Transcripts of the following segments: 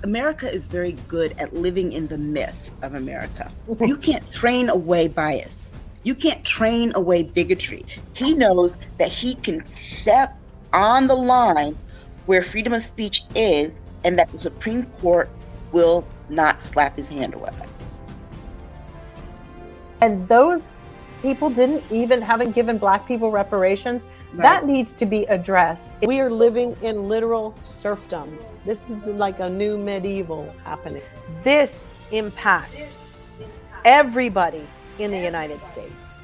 America is very good at living in the myth of America. You can't train away bias. You can't train away bigotry. He knows that he can step on the line where freedom of speech is, and that the Supreme Court will not slap his hand away. And those people haven't given Black people reparations. Right. That needs to be addressed. We are living in literal serfdom. This is like a new medieval happening. This impacts everybody in the United States.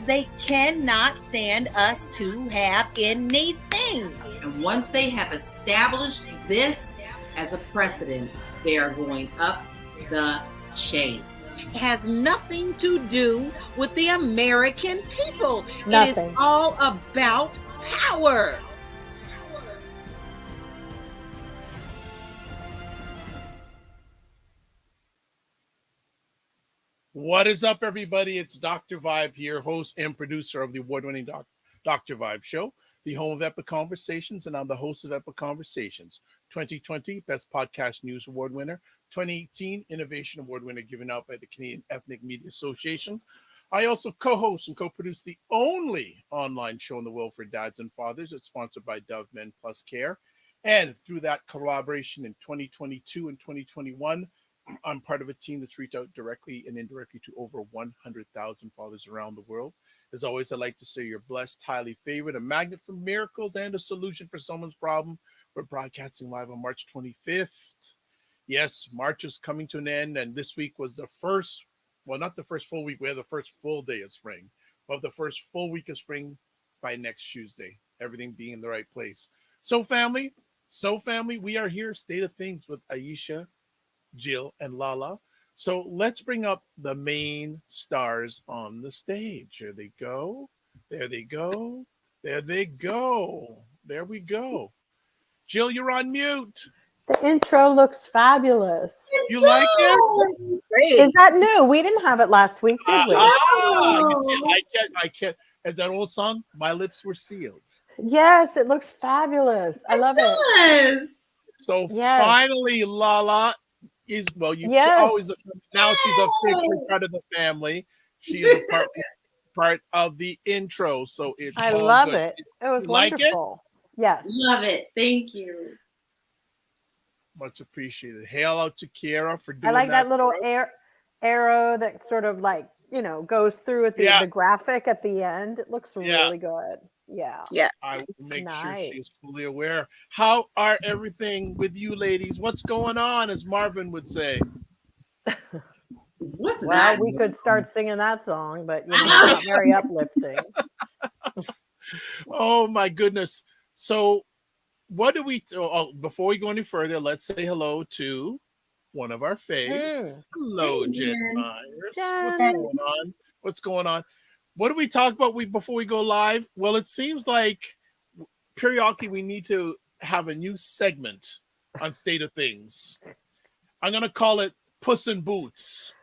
They cannot stand us to have anything. And once they have established this as a precedent, they are going up the chain. It has nothing to do with the American people. Nothing. It is all about power. What is up, everybody? It's Dr. Vibe here, host and producer of the award-winning Dr. Vibe Show, the home of Epic Conversations, and I'm the host of Epic Conversations. 2020 Best Podcast News Award winner, 2018 Innovation Award winner given out by the Canadian Ethnic Media Association. I also co-host and co-produce the only online show in the world for dads and fathers. It's sponsored by Dove Men Plus Care. And through that collaboration in 2022 and 2021, I'm part of a team that's reached out directly and indirectly to over 100,000 fathers around the world. As always, I'd like to say you're blessed, highly favored, a magnet for miracles, and a solution for someone's problem. We're broadcasting live on March 25th. Yes, March is coming to an end, and this week was the first, well, not the first full week. We had the first full day of spring, but the first full week of spring by next Tuesday, everything being in the right place. So family, we are here, State of Things with Aisha, Jill, and LaLa. So let's bring up the main stars on the stage. Here they go. There they go. There they go. There we go. Jill, you're on mute. The intro looks fabulous. You like it? Great. Is that new? We didn't have it last week, did we? I can't. As that old song, My Lips Were Sealed. Yes, it looks fabulous. I love it. So finally, LaLa is, well, you always, now she's officially part of the family. She is a part of the intro. So it's I love good. it. It was like wonderful. Yes. Love it. Thank you. Much appreciated. Hail out to Kiara for doing I like that little arrow that sort of like, goes through at the graphic at the end. It looks really good. Yeah. I will make sure she's fully aware. How are everything with you ladies? What's going on, as Marvin would say? Well, we could start singing that song, but it's not very uplifting. Oh my goodness. So what do we before we go any further, let's say hello to one of our faves. Hello, Jen Myers. What's going on? What do we talk about before we go live? Well, it seems like periodically we need to have a new segment on State of Things. I'm going to call it Puss in Boots.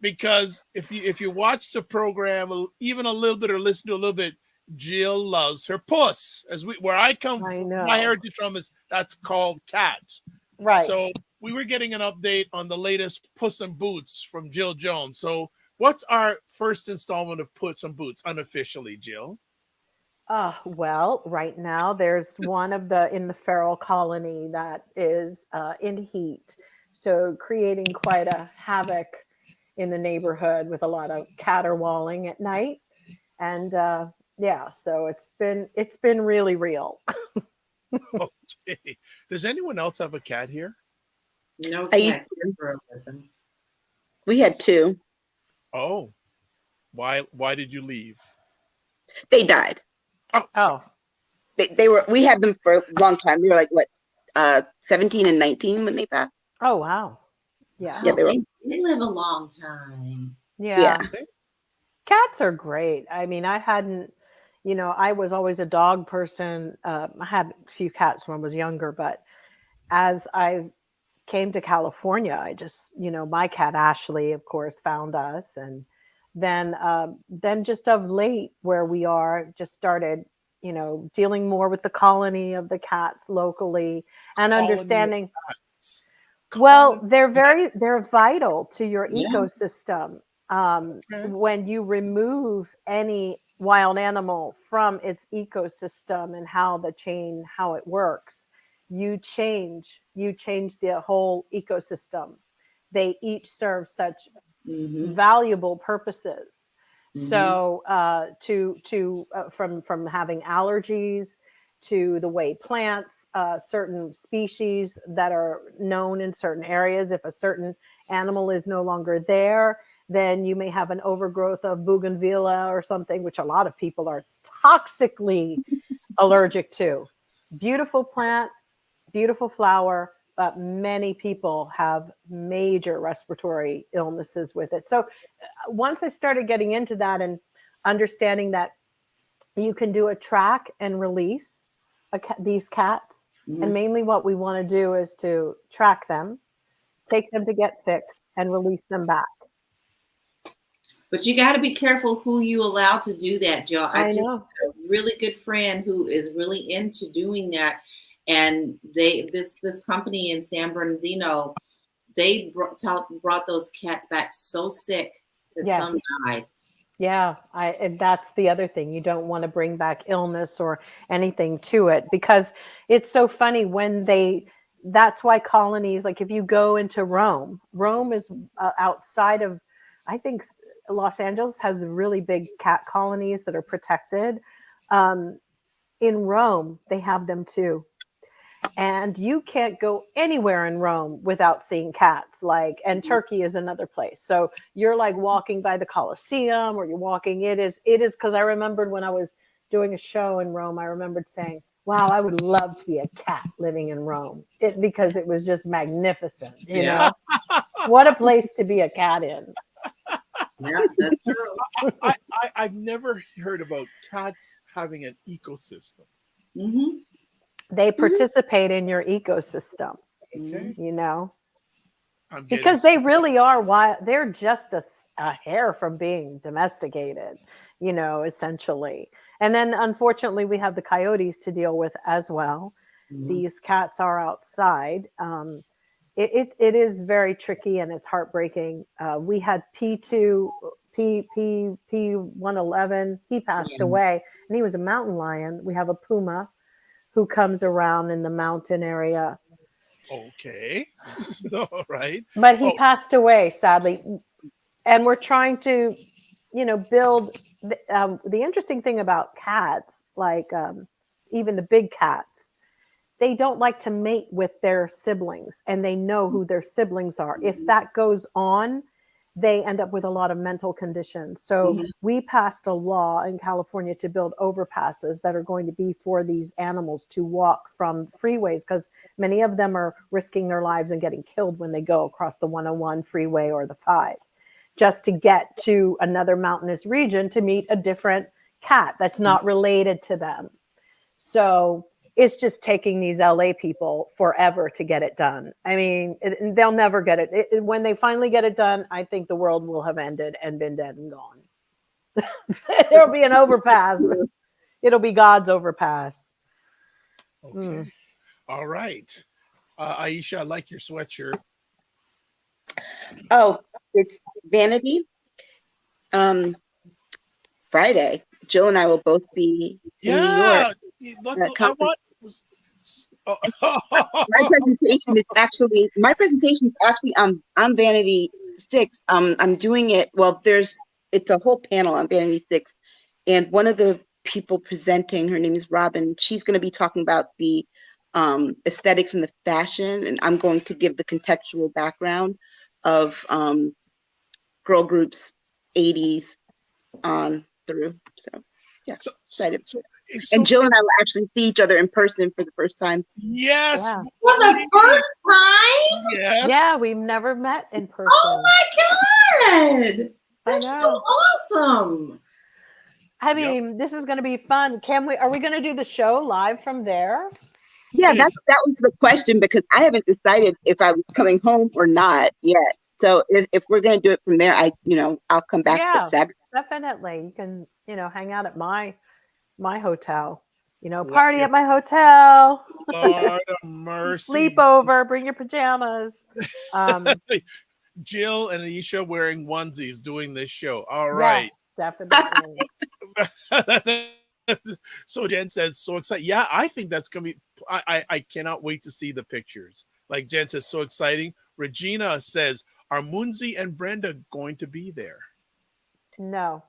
Because if you watch the program even a little bit or listen to a little bit, Jill loves her puss. Where I come from, my heritage from that's called cat. Right. So we were getting an update on the latest Puss in Boots from Jill Jones. So what's our first installment of Puss in Boots unofficially, Jill? Well, right now there's one in the feral colony that is in heat. So creating quite a havoc in the neighborhood with a lot of caterwauling at night. And so it's been really real. Okay. Does anyone else have a cat here? No, we had two. Oh, why did you leave? They died. Oh. We had them for a long time. We were like, 17 and 19 when they passed. Oh, wow. Yeah. Yeah, they live a long time. Yeah. Cats are great. I mean, I hadn't, I was always a dog person. I had a few cats when I was younger, but as I came to California, I just, my cat Ashley, of course, found us. And then just of late where we are, just started, dealing more with the colony of the cats locally and Colony of understanding. cats. Well, Colony- they're vital to your Yeah. ecosystem. Okay. When you remove any wild animal from its ecosystem and how it works, you change the whole ecosystem. They each serve such valuable purposes. So from having allergies to the way plants, certain species that are known in certain areas, if a certain animal is no longer there, then you may have an overgrowth of bougainvillea or something, which a lot of people are toxically allergic to. Beautiful plant, beautiful flower, but many people have major respiratory illnesses with it. So once I started getting into that and understanding that you can do a track and release these cats, and mainly what we want to do is to track them, take them to get fixed, and release them back. But you got to be careful who you allow to do that, Joe. I just know. have a really good friend who is really into doing that, and this company in San Bernardino, they brought those cats back so sick that Yes. some died. Yeah, and that's the other thing. You don't want to bring back illness or anything to it, because it's so funny that's why colonies, like if you go into Rome is outside of, I think Los Angeles has really big cat colonies that are protected. In Rome, they have them too. And you can't go anywhere in Rome without seeing cats. And Turkey is another place. So you're like walking by the Colosseum, or you're walking. It is because I remembered when I was doing a show in Rome, I remembered saying, wow, I would love to be a cat living in Rome, because it was just magnificent. You know, what a place to be a cat in. Yeah, that's true. I've never heard about cats having an ecosystem. Mm-hmm. They participate in your ecosystem, Okay. because they really are wild. They're just a hair from being domesticated, essentially. And then unfortunately we have the coyotes to deal with as well. These cats are outside. It is very tricky, and it's heartbreaking. We had P111. He passed away, and he was a mountain lion. We have a puma who comes around in the mountain area. Okay. All right. But he passed away, sadly. And we're trying to, build. The interesting thing about cats, even the big cats, they don't like to mate with their siblings, and they know who their siblings are. If that goes on, they end up with a lot of mental conditions. So we passed a law in California to build overpasses that are going to be for these animals to walk from freeways, because many of them are risking their lives and getting killed when they go across the 101 freeway or the 5, just to get to another mountainous region to meet a different cat that's not related to them. So it's just taking these LA people forever to get it done. I mean, they'll never get it. When they finally get it done, I think the world will have ended and been dead and gone. There'll be an overpass. It'll be God's overpass. Okay. All right. Aisha, I like your sweatshirt. Oh, it's Vanity. Friday, Jill and I will both be in New York. My presentation is actually on Vanity 6. I'm doing it. Well, it's a whole panel on Vanity 6, and one of the people presenting, her name is Robin. She's going to be talking about the aesthetics and the fashion, and I'm going to give the contextual background of girl groups 80s on through. So yeah, excited. And Jill and I will actually see each other in person for the first time. Yes. Yeah. For the first time? Yes. Yeah, we've never met in person. Oh my God. That's so awesome. I mean, this is going to be fun. Are we going to do the show live from there? Yeah, that was the question, because I haven't decided if I was coming home or not yet. So if we're going to do it from there, I'll come back. Yeah, Saturday. definitely. You can, hang out at my hotel. party at my hotel, Lord of mercy. sleepover, bring your pajamas. Jill and Aisha wearing onesies doing this show. All Yes, right. definitely. So Jen says, so excited. Yeah, I think that's gonna be. I cannot wait to see the pictures. Like Jen says, so exciting. Regina says, are Munzi and Brenda going to be there? No,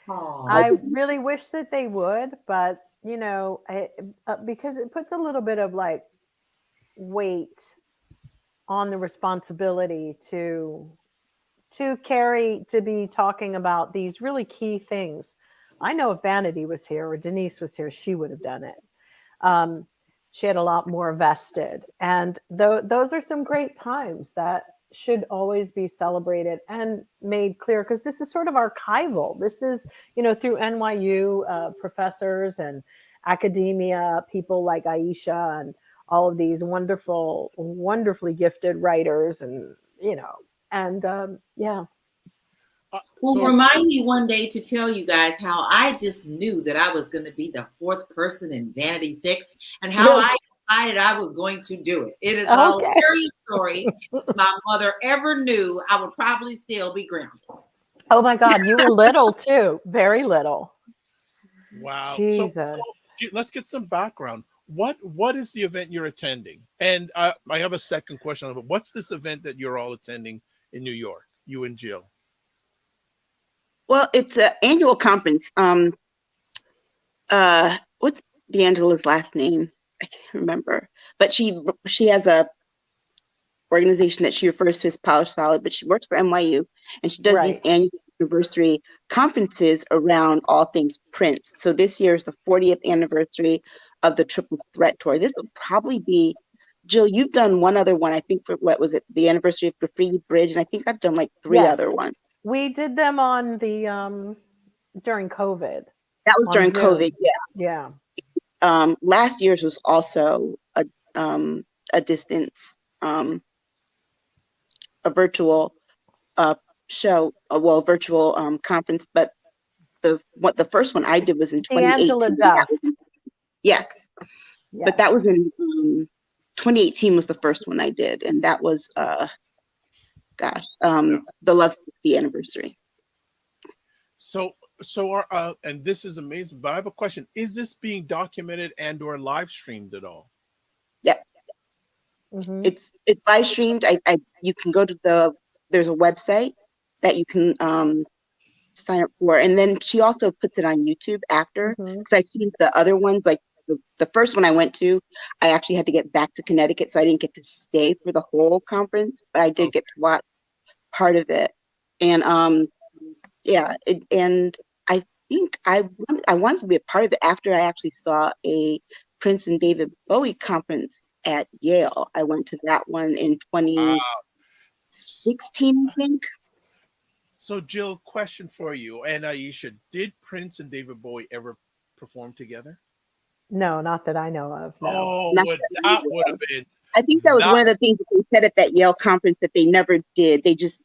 Oh, I really wish that they would, but because it puts a little bit of like weight on the responsibility to be talking about these really key things. I know if Vanity was here or Denise was here, she would have done it. She had a lot more vested, and those are some great times that should always be celebrated and made clear, because this is sort of archival. This is, through NYU professors and academia, people like Aisha and all of these wonderfully gifted writers, and yeah. well, So remind me one day to tell you guys how I just knew that I was going to be the fourth person in Vanity 6 and how Really? I decided I was going to do it. It is a Okay. hilarious story. If my mother ever knew, I would probably still be grounded. Oh my God, you were little too, very little. wow. Jesus. So let's get some background. What is the event you're attending? And I have a second question on it. What's this event that you're all attending in New York? You and Jill. Well, it's an annual conference. What's D'Angela's last name? I can't remember. But she has a organization that she refers to as Polished Solid, but she works for NYU, and she does these annual anniversary conferences around all things Prince. So this year is the 40th anniversary of the Triple Threat Tour. This will probably be, Jill, you've done one other one, I think, for what was it, the anniversary of Graffiti Bridge, and I think I've done like three other ones. We did them on the during COVID. That was during Zoom. COVID, yeah. Last year's was also a distance, a virtual show, virtual conference. But the first one I did was in 2018. Yes, but that was in 2018 was the first one I did, and that was the Love 60 anniversary. So and this is amazing, but I have a question. Is this being documented and or live streamed at all? Yep. Mm-hmm. It's live streamed. You can go to there's a website that you can sign up for, and then she also puts it on YouTube after, because I've seen the other ones, like the first one I went to, I actually had to get back to Connecticut, so I didn't get to stay for the whole conference, but I did get to watch part of it. And and I think I wanted to be a part of it after I actually saw a Prince and David Bowie conference at Yale. I went to that one in 2016, I think. So Jill, question for you and Aisha: did Prince and David Bowie ever perform together? No, not that I know of. No. Oh, Not that would have been. I think that was one of the things that they said at that Yale conference that they never did. They just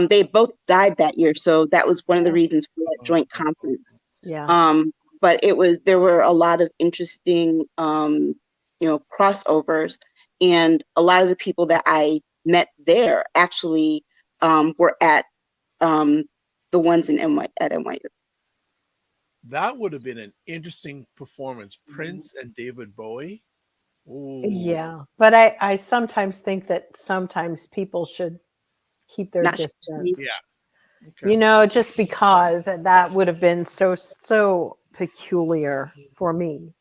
they both died that year, so that was one of the reasons for that joint conference. Yeah. But there were a lot of interesting crossovers, and a lot of the people that I met there actually were at the ones at NYU. That would have been an interesting performance. Prince and David Bowie. Ooh. Yeah, but I sometimes think that sometimes people should keep their distance. Yeah. Okay. Just because that would have been so peculiar for me.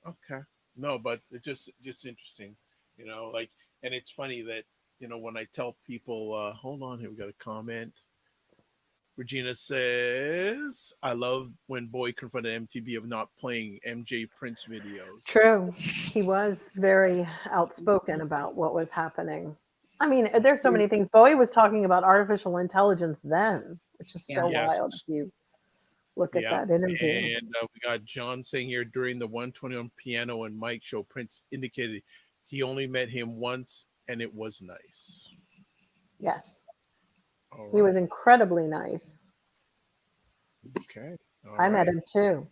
Okay. No, but it's just interesting, and it's funny that, when I tell people, hold on here, we got a comment. Regina says, I love when Bowie confronted MTV of not playing MJ Prince videos. True. He was very outspoken about what was happening. I mean, there's so many things. Bowie was talking about artificial intelligence then, which is so wild if you look at that interview. And we got John saying here, during the 121 Piano and Mic show, Prince indicated he only met him once and it was nice. Yes. All right. He was incredibly nice. Okay. I met him too.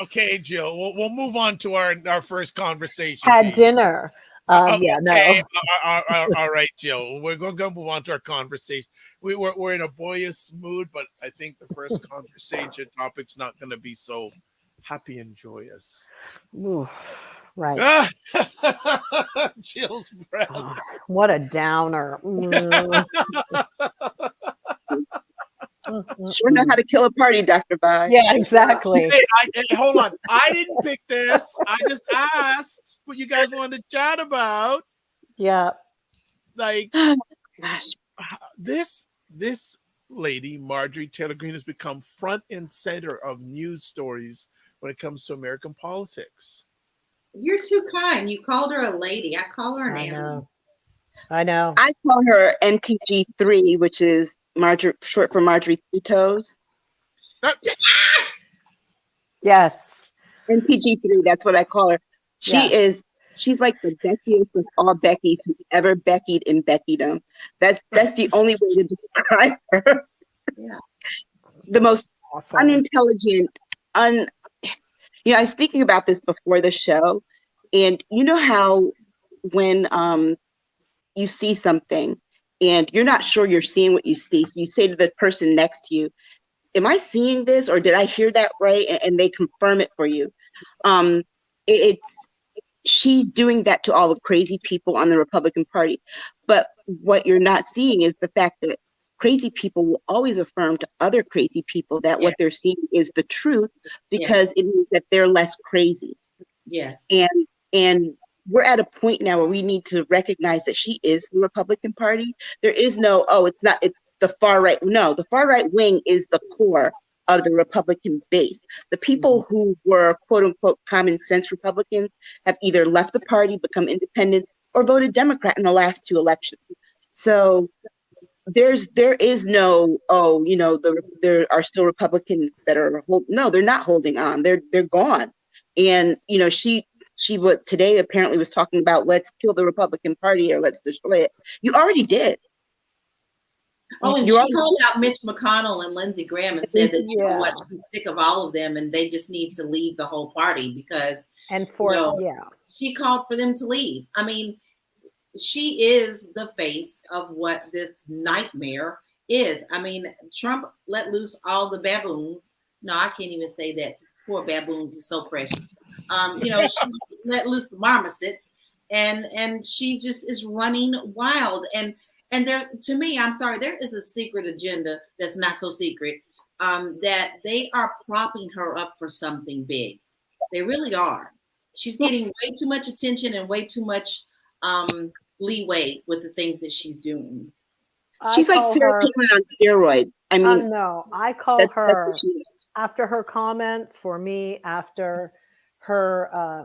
Okay, Jill. We'll move on to our first conversation. Had please. dinner. Yeah, Okay. no. All right, Jill. We're going to move on to our conversation. We're in a boyish mood, but I think the first conversation topic's not going to be so happy and joyous. Ooh, right. Jill's breath. Oh, what a downer. Sure know how to kill a party, Dr. Vibe. Yeah, exactly. Hey, hold on. I didn't pick this. I just asked what you guys wanted to chat about. Yeah. Like, Gosh. this lady, Marjorie Taylor Greene, has become front and center of news stories when it comes to American politics. You're too kind. You called her a lady. I call her an animal. I know. I call her MTG3, which is short for Marjorie Three Toes. Yes. MTG3, that's what I call her. She's like the Beckiest of all Beckys who ever Beckied in Beckydom. That's the only way to describe her. Yeah. The most Awful. unintelligent, I was thinking about this before the show, and you know how when you see something and you're not sure you're seeing what you see, so you say to the person next to you, am I seeing this, or did I hear that right? And they confirm it for you. She's doing that to all the crazy people on the Republican Party. But what you're not seeing is the fact that crazy people will always affirm to other crazy people that what they're seeing is the truth, because it means that they're less crazy. Yes. And we're at a point now where we need to recognize that she is the Republican Party. There is no, it's the far right. No, the far right wing is the core of the Republican base. The people who were quote unquote common sense Republicans have either left the party, become independents, or voted Democrat in the last two elections. So there is no, there are still Republicans that are they're not holding on. They're gone. And she today apparently was talking about let's kill the Republican Party or let's destroy it. You already did. Oh, and she called out Mitch McConnell and Lindsey Graham and said that, you know what, she's sick of all of them and they just need to leave the whole party because she called for them to leave. I mean, she is the face of what this nightmare is. I mean, Trump let loose all the baboons. No, I can't even say that. Poor baboons are so precious. She's let loose the marmosets and she just is running wild. And there, to me, I'm sorry, there is a secret agenda that's not so secret, that they are propping her up for something big. They really are. She's getting way too much attention and way too much leeway with the things that she's doing. She's like Sarah Palin on steroids. I mean, no, I call her after her comments. For me, after her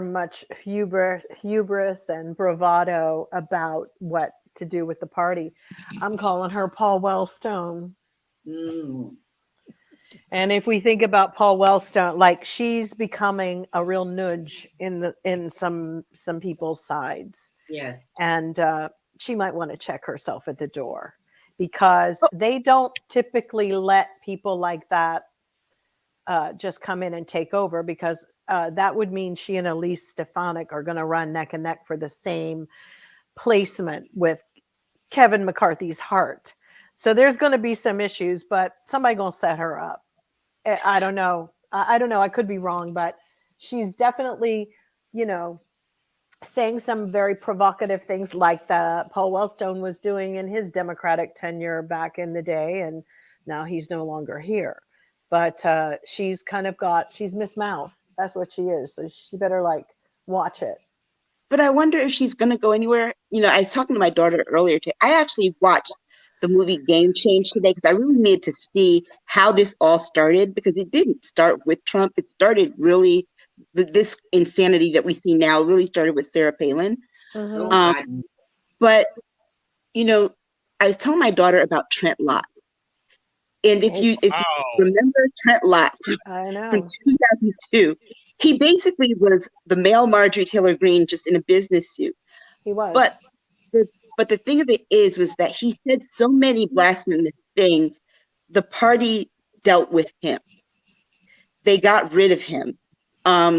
much hubris and bravado about what to do with the party, I'm calling her Paul Wellstone. And if we think about Paul Wellstone, like she's becoming a real nudge in some people's sides. Yes. And she might want to check herself at the door, because they don't typically let people like that just come in and take over, because that would mean she and Elise Stefanik are going to run neck and neck for the same placement with Kevin McCarthy's heart. So there's going to be some issues, but somebody going to set her up. I don't know. I don't know. I could be wrong, but she's definitely, saying some very provocative things like that Paul Wellstone was doing in his Democratic tenure back in the day. And now he's no longer here. But she's Miss Mouth. That's what she is. So she better watch it. But I wonder if she's going to go anywhere. I was talking to my daughter earlier today. I actually watched the movie Game Change today because I really needed to see how this all started, because it didn't start with Trump. It started really, this insanity that we see now really started with Sarah Palin. But, I was telling my daughter about Trent Lott. And if you remember Trent Lott from 2002, he basically was the male Marjorie Taylor Greene, just in a business suit. He was. But the thing of it was that he said so many blasphemous things, the party dealt with him. they got rid of him.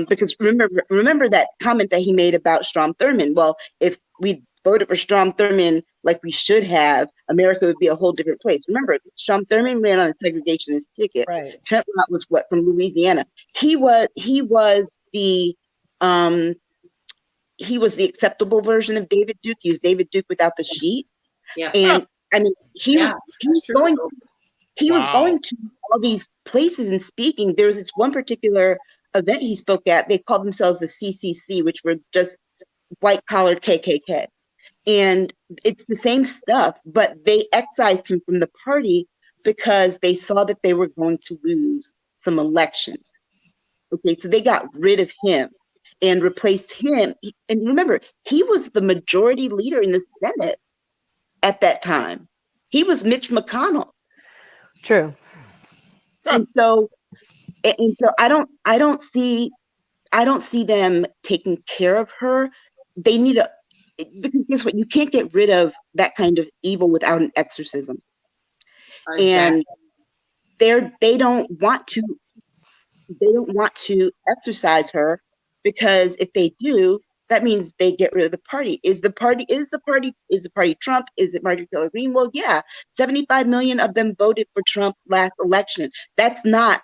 Because remember that comment that he made about Strom Thurmond. Well, if we voted for Strom Thurmond like we should have, America would be a whole different place. Remember, Strom Thurmond ran on a segregationist ticket. Right. Trent Lott was from Louisiana. He was the acceptable version of David Duke. He was David Duke without the sheet. Yeah. And I mean, he was going to all these places and speaking. There was this one particular event he spoke at. They called themselves the CCC, which were just white collar KKK. And it's the same stuff, but they excised him from the party because they saw that they were going to lose some elections. Okay, so they got rid of him and replaced him. And remember, he was the majority leader in the Senate at that time. He was Mitch McConnell. True. And so I don't see them taking care of her. They need because guess what? You can't get rid of that kind of evil without an exorcism. Exactly. And they don't want to exorcise her, because if they do, that means they get rid of the party. Is the party Trump? Is it Marjorie Taylor Greene? Well, yeah, 75 million of them voted for Trump last election. That's not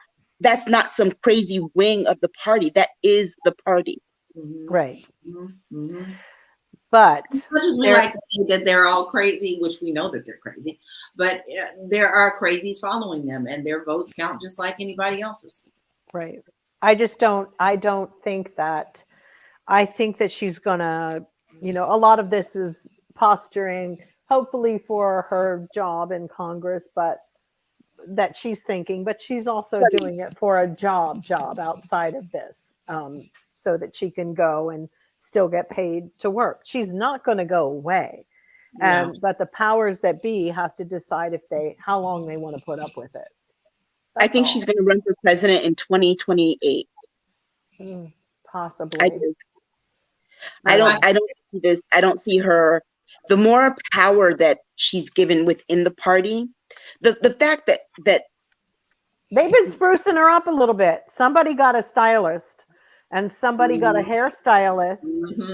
some crazy wing of the party. That is the party. Mm-hmm. Right. Mm-hmm. But as much as we like to say that they're all crazy, which we know that they're crazy, but there are crazies following them, and their votes count just like anybody else's. Right. I don't think that. I think that she's gonna, a lot of this is posturing, hopefully for her job in Congress, but that she's thinking, but she's also doing it for a job outside of this, so that she can go and still get paid to work. She's not going to go away. Yeah. But the powers that be have to decide how long they want to put up with it. I think she's going to run for president in 2028. Possibly. I do. I don't see this. I don't see her. The more power that she's given within the party, the fact that they've been sprucing her up a little bit. Somebody got a stylist, and somebody got a hairstylist,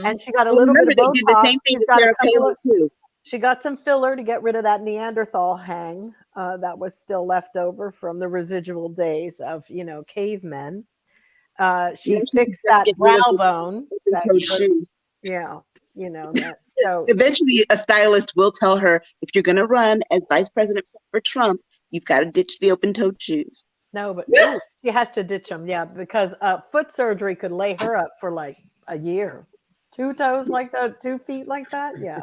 and she got a little bit of Botox. Did the same thing with Sarah Palin too. She got some filler to get rid of that Neanderthal hang that was still left over from the residual days of cavemen. She fixed that brow bone. So eventually a stylist will tell her, if you're going to run as vice president for Trump, you've got to ditch the open-toed shoes. No, but she has to ditch them. Yeah, because foot surgery could lay her up for like a year. 2 toes like that, 2 feet like that. Yeah.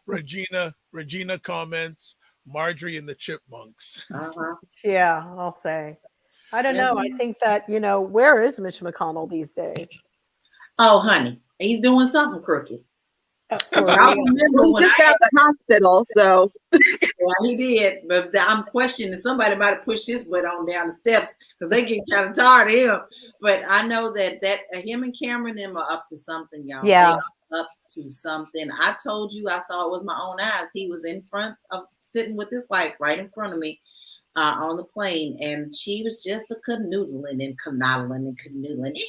Regina comments, Marjorie and the Chipmunks. Yeah, I'll say. I don't know. I think that, where is Mitch McConnell these days? Oh, honey, he's doing something crooked. I remember when just got out the hospital, so yeah, he did. But I'm questioning somebody might have pushed his butt on down the steps because they get kind of tired of him. But I know that him and Cameron and them are up to something, y'all. Yeah, they are up to something. I told you, I saw it with my own eyes. He was in front of sitting with his wife right in front of me on the plane, and she was just a canoodling and canoodling,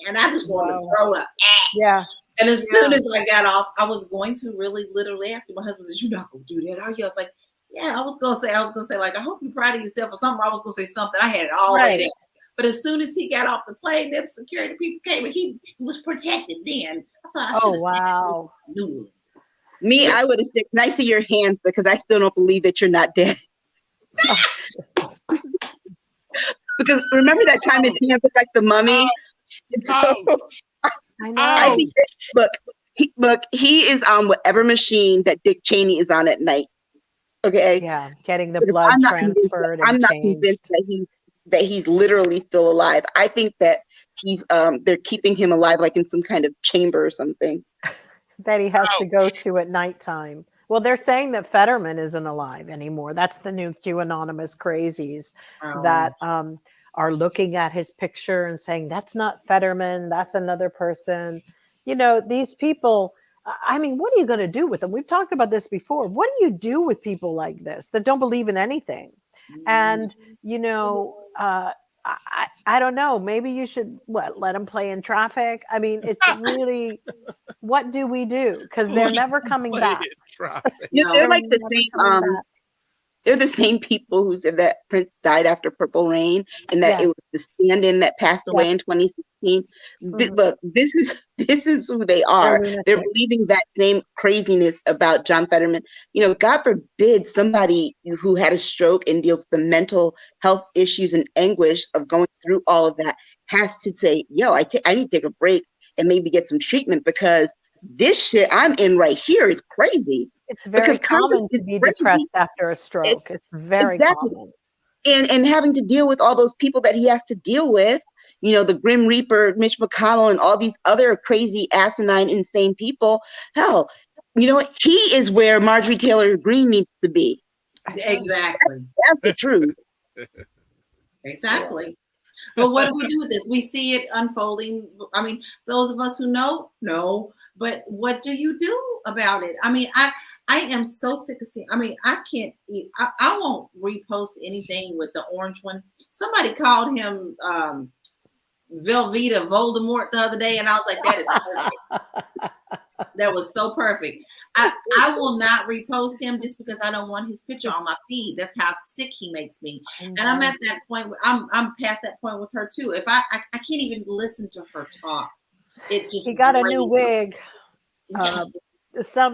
and I just wanted to throw up. Yeah. And as soon as I got off, I was going to really literally ask you. My husband said, "You're not gonna do that, are you?" I was like, "Yeah." I was gonna say, like, "I hope you're proud of yourself," or something. I was gonna say something. I had it all ready. But as soon as he got off the plane, them security people came, and he was protected. Then I thought, I should have said, Me, I would have said, "Can I see your hands?" Because I still don't believe that you're not dead. Because remember that time his hands looked like the mummy. I know. I think he is on whatever machine that Dick Cheney is on at night. Okay. Yeah, getting the blood transferred. I'm not convinced that he's literally still alive. I think that he's they're keeping him alive like in some kind of chamber or something. That he has to go to at nighttime. Well, they're saying that Fetterman isn't alive anymore. That's the new QAnonymous crazies that are looking at his picture and saying, that's not Fetterman, that's another person. These people, I mean, what are you going to do with them? We've talked about this before. What do you do with people like this that don't believe in anything? And, I don't know. Maybe you should let them play in traffic. I mean, it's really, what do we do? Because they're never coming back. Yeah, they're like the never same. coming back. They're the same people who said that Prince died after Purple Rain, and that Yes. it was the stand-in that passed away in Yes. 2016. Mhm. Look, this is who they are. They're lunatics. believing that same craziness about John Fetterman. You know, God forbid somebody who had a stroke and deals with the mental health issues and anguish of going through all of that has to say, "Yo, I need to take a break and maybe get some treatment, because this shit I'm in right here is crazy." It's very Because Congress common is to be crazy. depressed after a stroke. It's very Exactly. common. And having to deal with all those people that he has to deal with, you know, the Grim Reaper, Mitch McConnell, and all these other crazy, asinine, insane people. Hell, you know what? He is where Marjorie Taylor Greene needs to be. Exactly. That's the truth. Exactly. But what do we do with this? We see it unfolding. I mean, those of us who know, but what do you do about it? I mean, I am so sick of seeing. I mean, I can't eat. I won't repost anything with the orange one. Somebody called him Velveeta Voldemort the other day, and I was like, that is perfect. That was so perfect. I will not repost him just because I don't want his picture on my feed. That's how sick he makes me. And I'm at that point. I'm past that point with her too. If I can't even listen to her talk. It just He got a new wig.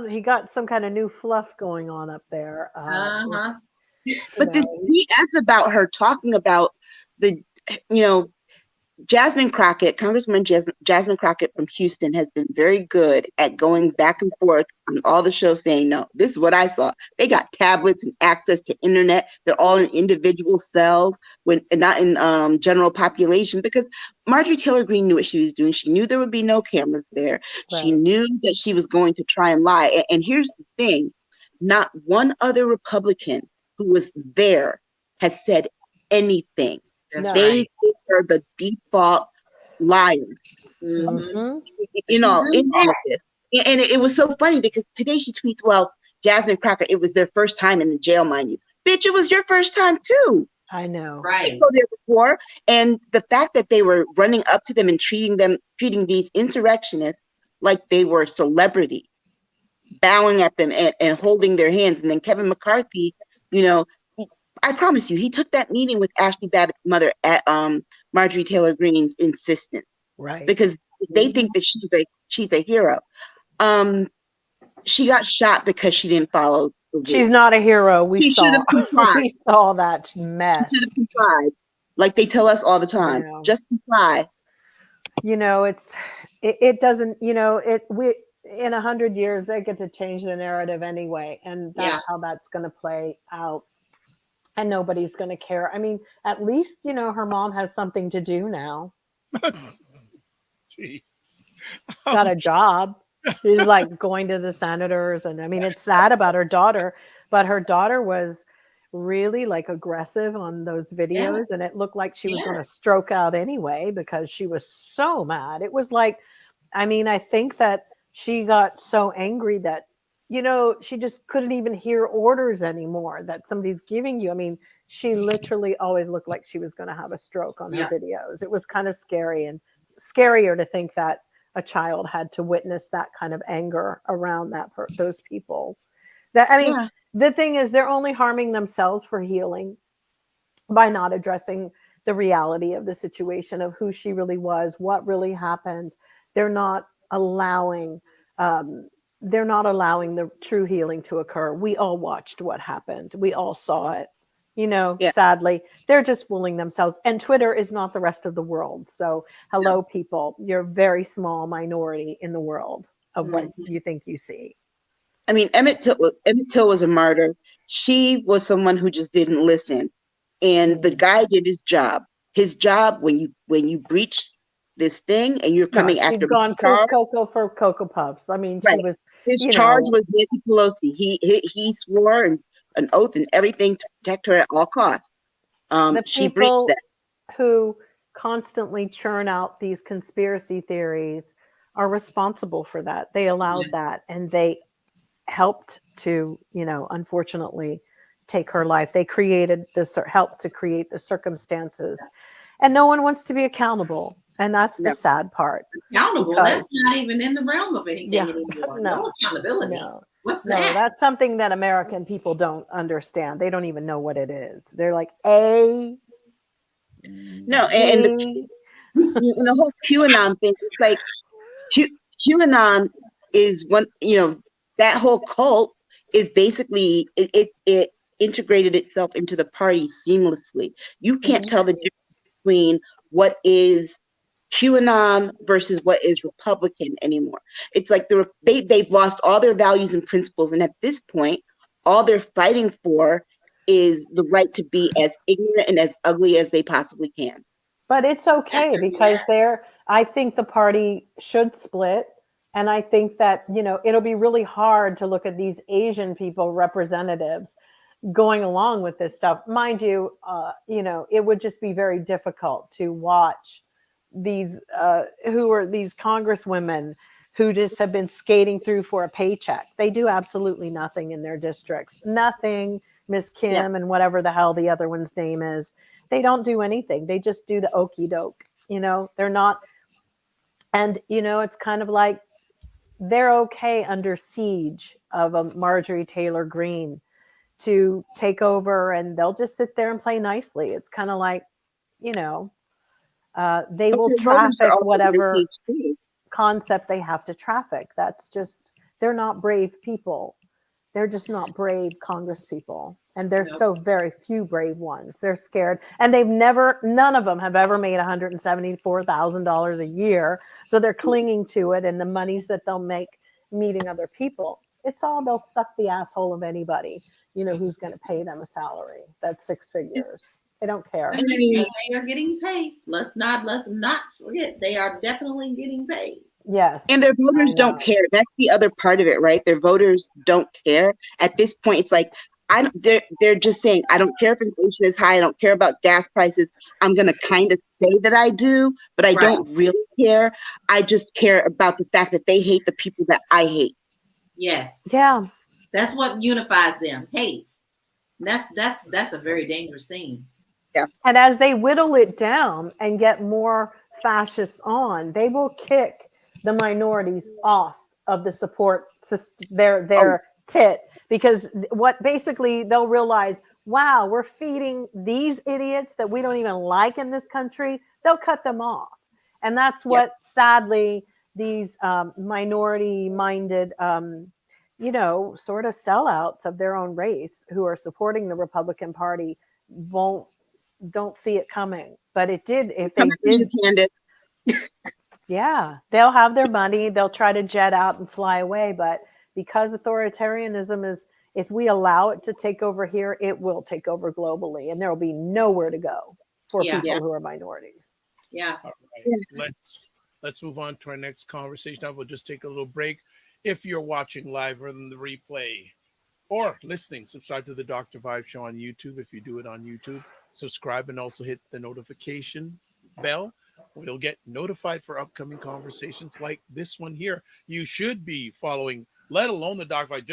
He got some kind of new fluff going on up there. But this BS about her talking about the, you know, Jasmine Crockett, Congresswoman Jasmine Crockett from Houston, has been very good at going back and forth on all the shows saying, no, this is what I saw. They got tablets and access to internet. They're all in individual cells, not in general population, because Marjorie Taylor Greene knew what she was doing. She knew there would be no cameras there. Right. She knew that she was going to try and lie. And here's the thing, not one other Republican who was there has said anything. That's they right. are the default liars in all of this. And it was so funny because today she tweets, well, Jasmine Crockett, it was their first time in the jail, mind you. Bitch, it was your first time too. I know. Right. They go there before. And the fact that they were running up to them and treating these insurrectionists like they were celebrity, bowing at them and holding their hands. And then Kevin McCarthy, you know, I promise you, he took that meeting with Ashley Babbitt's mother at Marjorie Taylor Greene's insistence, right? Because they think that she's a hero. She got shot because she didn't follow the rules. She's not a hero. We saw that mess. She should have complied, like they tell us all the time. Just comply. You know, it doesn't. You know, we in 100 years they get to change the narrative anyway, and that's how that's going to play out. And nobody's going to care. I mean, at least, you know, her mom has something to do now. Jeez. Got a job. She's like going to the senators. And I mean, it's sad about her daughter, but her daughter was really like aggressive on those videos. And it looked like she was going to stroke out anyway, because she was so mad. It was like, I mean, I think that she got so angry that, you know, she just couldn't even hear orders anymore that somebody's giving you. I mean, she literally always looked like she was going to have a stroke on her videos. It was kind of scary, and scarier to think that a child had to witness that kind of anger around those people. That, I mean, the thing is, they're only harming themselves for healing by not addressing the reality of the situation of who she really was, what really happened. They're not allowing the true healing to occur. We all watched what happened. We all saw it. You know, sadly, they're just fooling themselves. And Twitter is not the rest of the world. So, hello, people. You're a very small minority in the world of what you think you see. I mean, Emmett Till was a martyr. She was someone who just didn't listen. And the guy did his job. His job, when you breach this thing and you're coming after gone for Cocoa Puffs. I mean, she was. His charge was Nancy Pelosi. He swore an oath and everything to protect her at all costs. She breached that. Who constantly churn out these conspiracy theories are responsible for that. They allowed that, and they helped to, you know, unfortunately take her life. They helped to create the circumstances. And no one wants to be accountable. And that's the No. sad part. Accountable. Because- That's not even in the realm of anything Yeah, anymore. no, No accountability. No, What's no, that? that's something that American people don't understand. They don't even know what it is. They're like, A, No, and the whole QAnon thing, it's like QAnon is one, that whole cult is basically, it integrated itself into the party seamlessly. You can't tell the difference between what is QAnon versus what is Republican anymore. It's like they've lost all their values and principles, and at this point, all they're fighting for is the right to be as ignorant and as ugly as they possibly can. but it's okay because I think the party should split. And I think that, it'll be really hard to look at these Asian people representatives going along with this stuff. Mind you, it would just be very difficult to watch these who are these congresswomen who just have been skating through for a paycheck. They do absolutely nothing in their districts. Nothing. Miss Kim and whatever the hell the other one's name is. They don't do anything. They just do the okey doke. They're not. And, it's kind of like they're okay under siege of a Marjorie Taylor Greene to take over, and they'll just sit there and play nicely. It's kind of like, they will traffic whatever concept they have to traffic. That's just, they're not brave people. They're just not brave Congress people. And there's so very few brave ones. They're scared. And none of them have ever made $174,000 a year. So they're clinging to it, and the monies that they'll make meeting other people. It's all, they'll suck the asshole of anybody, who's going to pay them a salary. That's 6 figures. They don't care. And they are getting paid. Let's not forget, they are definitely getting paid. Yes. And their voters don't care. That's the other part of it, right? Their voters don't care. At this point, it's like, they're just saying, I don't care if inflation is high. I don't care about gas prices. I'm going to kind of say that I do, but I don't really care. I just care about the fact that they hate the people that I hate. Yes. Yeah. That's what unifies them. Hate. That's a very dangerous thing. Yeah. And as they whittle it down and get more fascists on, they will kick the minorities off of the support system, their tit, because what basically they'll realize, wow, we're feeding these idiots that we don't even like in this country. They'll cut them off. And that's what sadly these minority minded, sort of sellouts of their own race who are supporting the Republican Party don't see it coming. But it did. If they did, Candace. yeah, they'll have their money. They'll try to jet out and fly away. But because authoritarianism is, if we allow it to take over here, it will take over globally, and there will be nowhere to go for people who are minorities. Yeah. All right. Let's move on to our next conversation. I will just take a little break. If you're watching live or in the replay or listening, subscribe to the Dr. Vibe Show on YouTube. If you do it on YouTube, subscribe and also hit the notification bell. We'll get notified for upcoming conversations like this one here. You should be following, let alone the Dr. Vibe,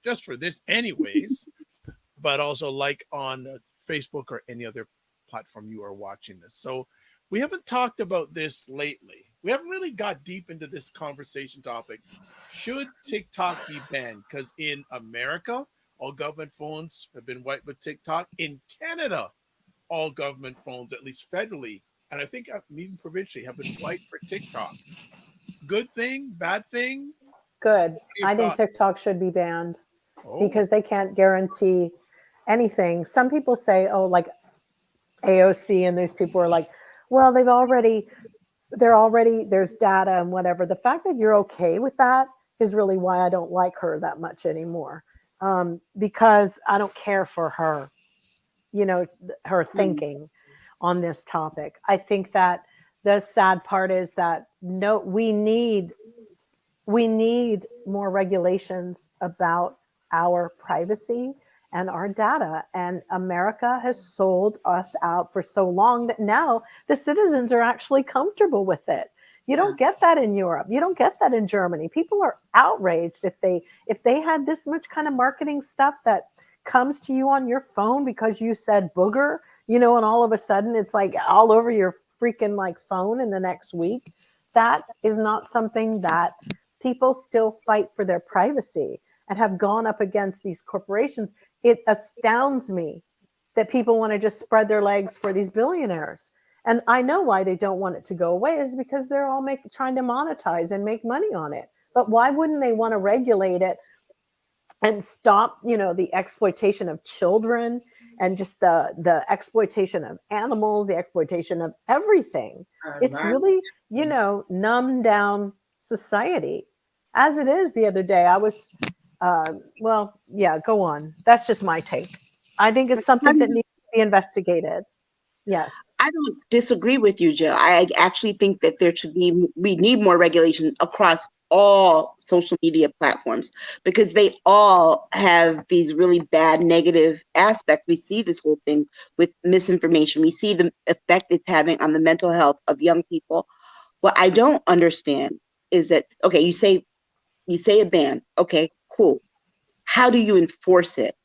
just for this anyways, but also like on Facebook or any other platform you are watching this. So we haven't talked about this lately. We haven't really got deep into this conversation topic. Should TikTok be banned? Because in America, all government phones have been wiped with TikTok. In Canada, all government phones, at least federally, and I think even provincially, have been wiped for TikTok. Good thing? Bad thing? Good. I think TikTok should be banned because they can't guarantee anything. Some people say, like AOC and these people are like, well, there's data and whatever. The fact that you're okay with that is really why I don't like her that much anymore. Because I don't care for her, her thinking on this topic. I think that the sad part is that we need more regulations about our privacy and our data. And America has sold us out for so long that now the citizens are actually comfortable with it. You don't get that in Europe. You don't get that in Germany. People are outraged if they had this much kind of marketing stuff that comes to you on your phone because you said booger. you know, and all of a sudden it's like all over your freaking like phone in the next week. That is not something that people still fight for their privacy and have gone up against these corporations. It astounds me that people want to just spread their legs for these billionaires. And I know why they don't want it to go away is because they're all trying to monetize and make money on it. But why wouldn't they want to regulate it and stop, you know, the exploitation of children and just the exploitation of animals, the exploitation of everything? It's really, you know, numbed down society. As it is, the other day I was, well, yeah, go on. That's just my take. I think it's something that needs to be investigated. Yeah. I don't disagree with you, Jill. I actually think that we need more regulations across all social media platforms because they all have these really bad negative aspects. We see this whole thing with misinformation. We see the effect it's having on the mental health of young people. What I don't understand is that, okay, you say a ban. Okay, cool. How do you enforce it?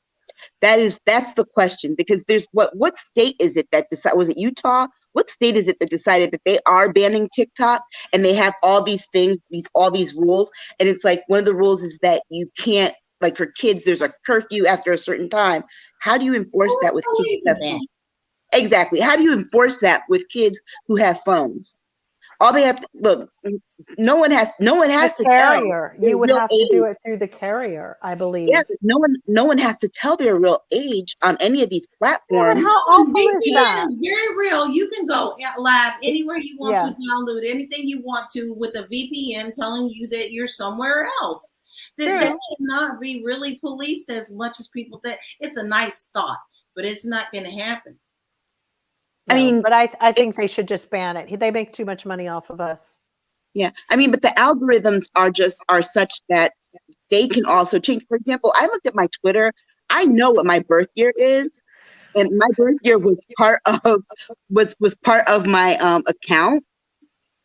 That's the question, because there's what state is it that decided? Was it Utah? What state is it that decided that they are banning TikTok and they have all these things, all these rules? And it's like one of the rules is that you can't, like for kids, there's a curfew after a certain time. How do you enforce that with kids? Exactly. How do you enforce that with kids who have phones? All they have to look. No one has to carrier. Tell. You would have to do it through the carrier, I believe. Yeah, but no one has to tell their real age on any of these platforms. Yeah, how awful is that? Is very real. You can go live anywhere you want to, download anything you want to with a VPN telling you that you're somewhere else. That cannot be really policed as much as people think. It's a nice thought, but it's not going to happen. I mean, but I think they should just ban it. They make too much money off of us. Yeah, I mean, but the algorithms are such that they can also change. For example, I looked at my Twitter. I know what my birth year is, and my birth year was part of my account.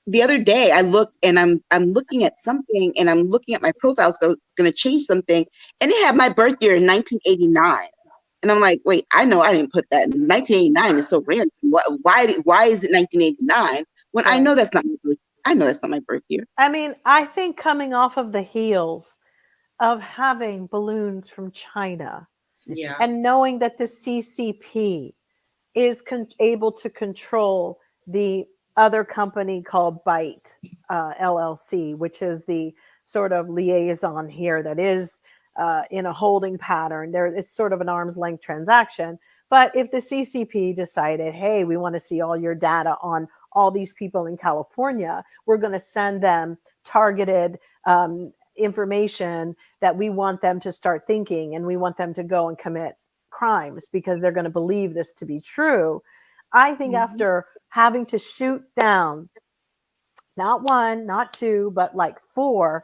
The other day, I looked and I'm looking at something, and I'm looking at my profile because I was going to change something, and it had my birth year in 1989. And I'm like, wait, I know I didn't put that. 1989 is so random. Why is it 1989 when I know that's not my birth? I know that's not my birth year. I mean, I think coming off of the heels of having balloons from China, and knowing that the CCP is able to control the other company called Byte LLC, which is the sort of liaison here that is in a holding pattern. It's sort of an arm's length transaction. But if the CCP decided, hey, we want to see all your data on all these people in California, we're going to send them targeted information that we want them to start thinking, and we want them to go and commit crimes because they're going to believe this to be true. I think after having to shoot down not one, not two, but like 4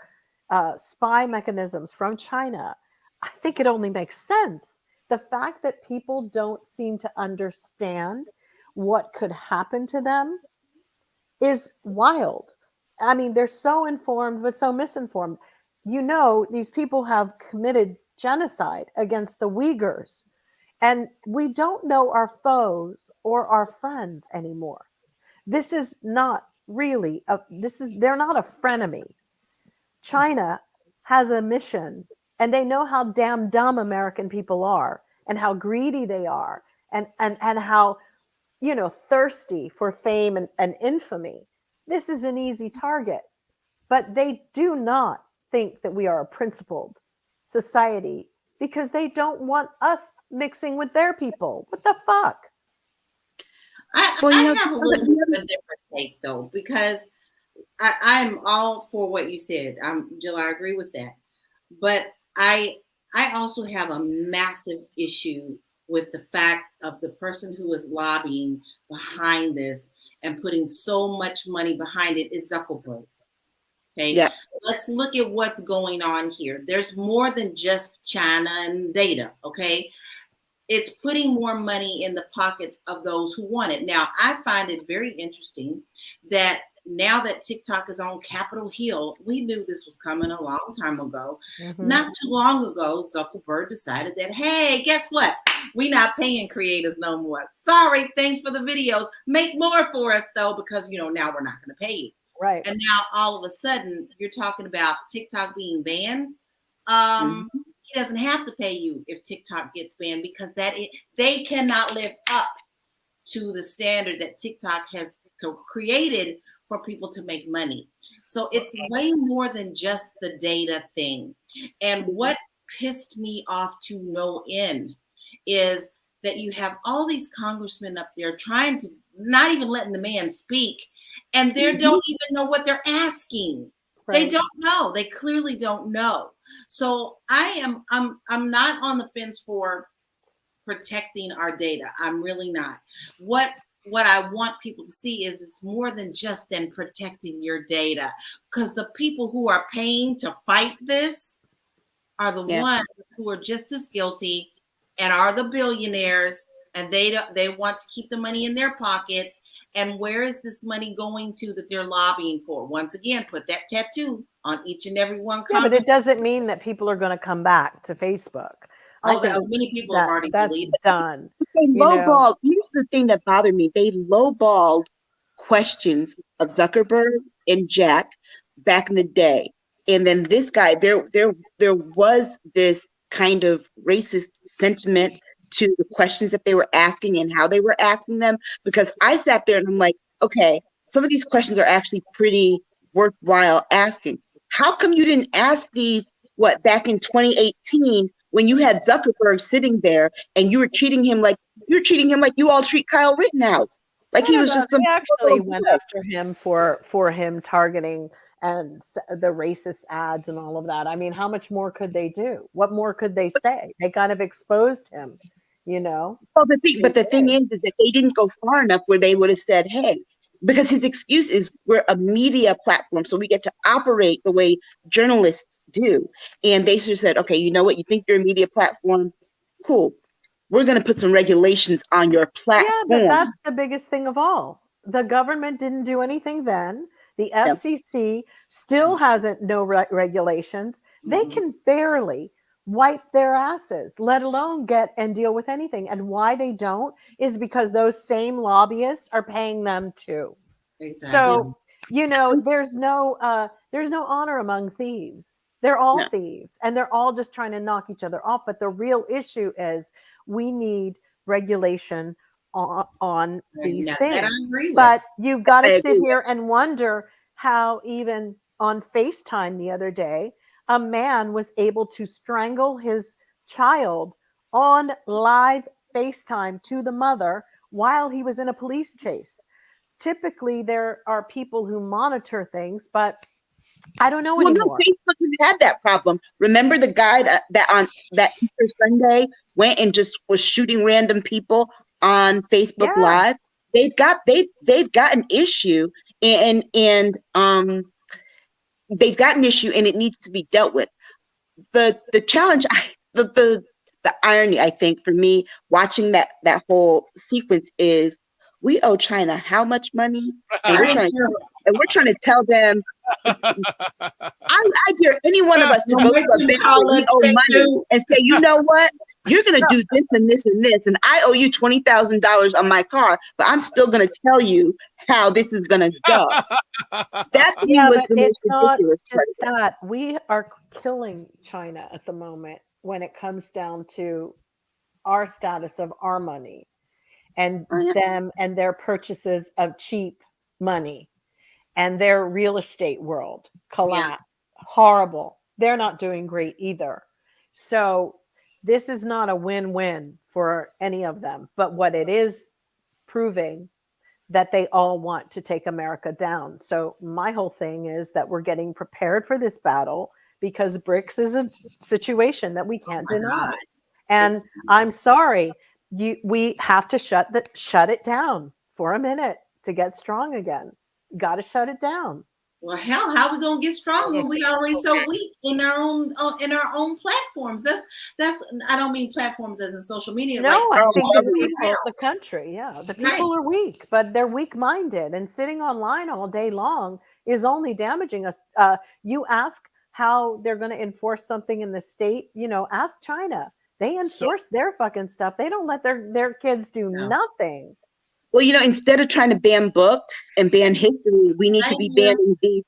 spy mechanisms from China, I think it only makes sense. The fact that people don't seem to understand what could happen to them is wild. I mean, they're so informed, but so misinformed. You know, these people have committed genocide against the Uyghurs, and we don't know our foes or our friends anymore. This is not really, they're not a frenemy. China has a mission, and they know how damn dumb American people are, and how greedy they are, and how, you know, thirsty for fame and infamy. This is an easy target, but they do not think that we are a principled society because they don't want us mixing with their people. What the fuck? I have a little bit of a different take though, because I'm all for what you said. Jill, I agree with that. But I also have a massive issue with the fact of the person who is lobbying behind this and putting so much money behind it is Zuckerberg. Okay. Yeah. Let's look at what's going on here. There's more than just China and data. Okay. It's putting more money in the pockets of those who want it. Now, I find it very interesting that now that TikTok is on Capitol Hill, we knew this was coming a long time ago. Mhm. Not too long ago, Zuckerberg decided that, hey, guess what? We're not paying creators no more. Sorry, thanks for the videos. Make more for us, though, because, now we're not going to pay you. Right. And now all of a sudden, you're talking about TikTok being banned. He doesn't have to pay you if TikTok gets banned, because they cannot live up to the standard that TikTok has created for people to make money. So it's way more than just the data thing. And what pissed me off to no end is that you have all these congressmen up there trying to, not even letting the man speak, and they don't even know what they're asking. Right. They don't know. They clearly don't know. So I'm not on the fence for protecting our data. I'm really not. What I want people to see is it's more than just then protecting your data, because the people who are paying to fight this are the ones who are just as guilty and are the billionaires, and they want to keep the money in their pockets. And where is this money going to that they're lobbying for? Once again, put that tattoo on each and every one. Yeah, but it doesn't mean that people are going to come back to Facebook. Many people have already deleted. Done. They lowballed. Here's the thing that bothered me. They lowballed questions of Zuckerberg and Jack back in the day. And then this guy, there was this kind of racist sentiment to the questions that they were asking and how they were asking them, because I sat there and I'm like, okay, some of these questions are actually pretty worthwhile asking. How come you didn't ask these, back in 2018, when you had Zuckerberg sitting there and you were treating him like you all treat Kyle Rittenhouse? Like he was just they actually went after him for him targeting and the racist ads and all of that. I mean, how much more could they do? What more could they say? They kind of exposed him, Well, the thing is that they didn't go far enough where they would have said, hey, because his excuse is we're a media platform, so we get to operate the way journalists do. And they just said, okay, you know what? You think you're a media platform? Cool. We're going to put some regulations on your platform. Yeah, but that's the biggest thing of all. The government didn't do anything then. The FCC still hasn't no regulations. They can barely wipe their asses, let alone get and deal with anything. And why they don't is because those same lobbyists are paying them too. Exactly. So, there's no honor among thieves. They're all thieves, and they're all just trying to knock each other off. But the real issue is we need regulation on these things. But you've got to sit here and wonder how even on FaceTime the other day, a man was able to strangle his child on live FaceTime to the mother while he was in a police chase. Typically, there are people who monitor things, but I don't know anymore. No, Facebook has had that problem. Remember the guy that on that Easter Sunday went and just was shooting random people on Facebook Live? They've got an issue, and they've got an issue, and it needs to be dealt with. The challenge, the irony, I think, for me watching that whole sequence is we owe China how much money, and we're trying to tell them. I dare any one of us to go to a bank where we owe money and say, you know what, you're going to do this and this and this, and I owe you $20,000 on my car, but I'm still going to tell you how this is going to go. That to me was the most ridiculous part. It's that we are killing China at the moment when it comes down to our status of our money and them and their purchases of cheap money. And their real estate world collapsed. Horrible. They're not doing great either. So this is not a win-win for any of them. But what it is proving that they all want to take America down. So my whole thing is that we're getting prepared for this battle because BRICS is a situation that we can't deny. And I'm sorry, we have to shut it down for a minute to get strong again. Got to shut it down. Well, hell, how are we gonna get strong when we already so weak in our own platforms? That's I don't mean platforms as in social media. No, like, I think the right people, now. the country, the people Right. are weak, but they're weak-minded, and sitting online all day long is only damaging us. You ask how they're going to enforce something in the state, ask China. They enforce their fucking stuff. They don't let their kids do nothing. Well, instead of trying to ban books and ban history, we need to be banning these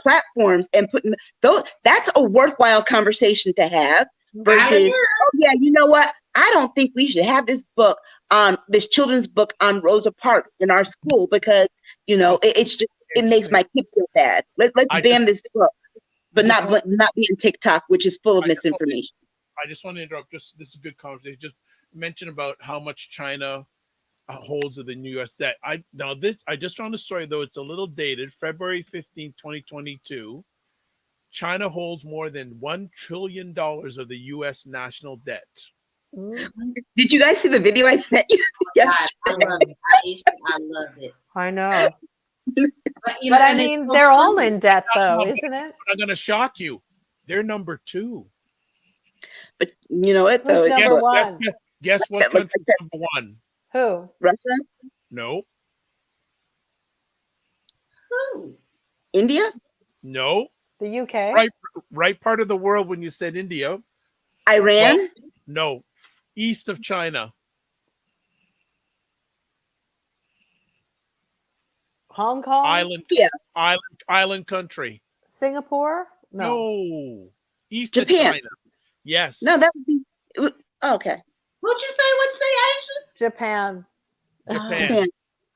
platforms and putting those. That's a worthwhile conversation to have versus, oh yeah, you know what? I don't think we should have this children's book on Rosa Parks in our school because it makes my kid feel bad. Let's ban this book, but not be in TikTok, which is full of misinformation. I just want to interrupt. This is a good conversation. Just mention about how much China holds of the U.S. debt. I just found a story, though it's a little dated, February 15th, 2022. China holds more than $1 trillion of the U.S. national debt. Did you guys see the video I sent you? Yes, I loved it. Aisha, I loved it. I know. But I mean, they're all in debt, though, isn't it? I'm going to shock you. They're number 2. But you know what, though? Who's number 1? Guess what country's number 1? Who? Russia? No. Who? India? No. The UK? Right part of the world when you said India. Iran? Well, no. East of China. Hong Kong? Island country. Singapore? No. East Japan. of China. Yes. No, that would be okay. What'd you say, Aisha? Japan. Japan.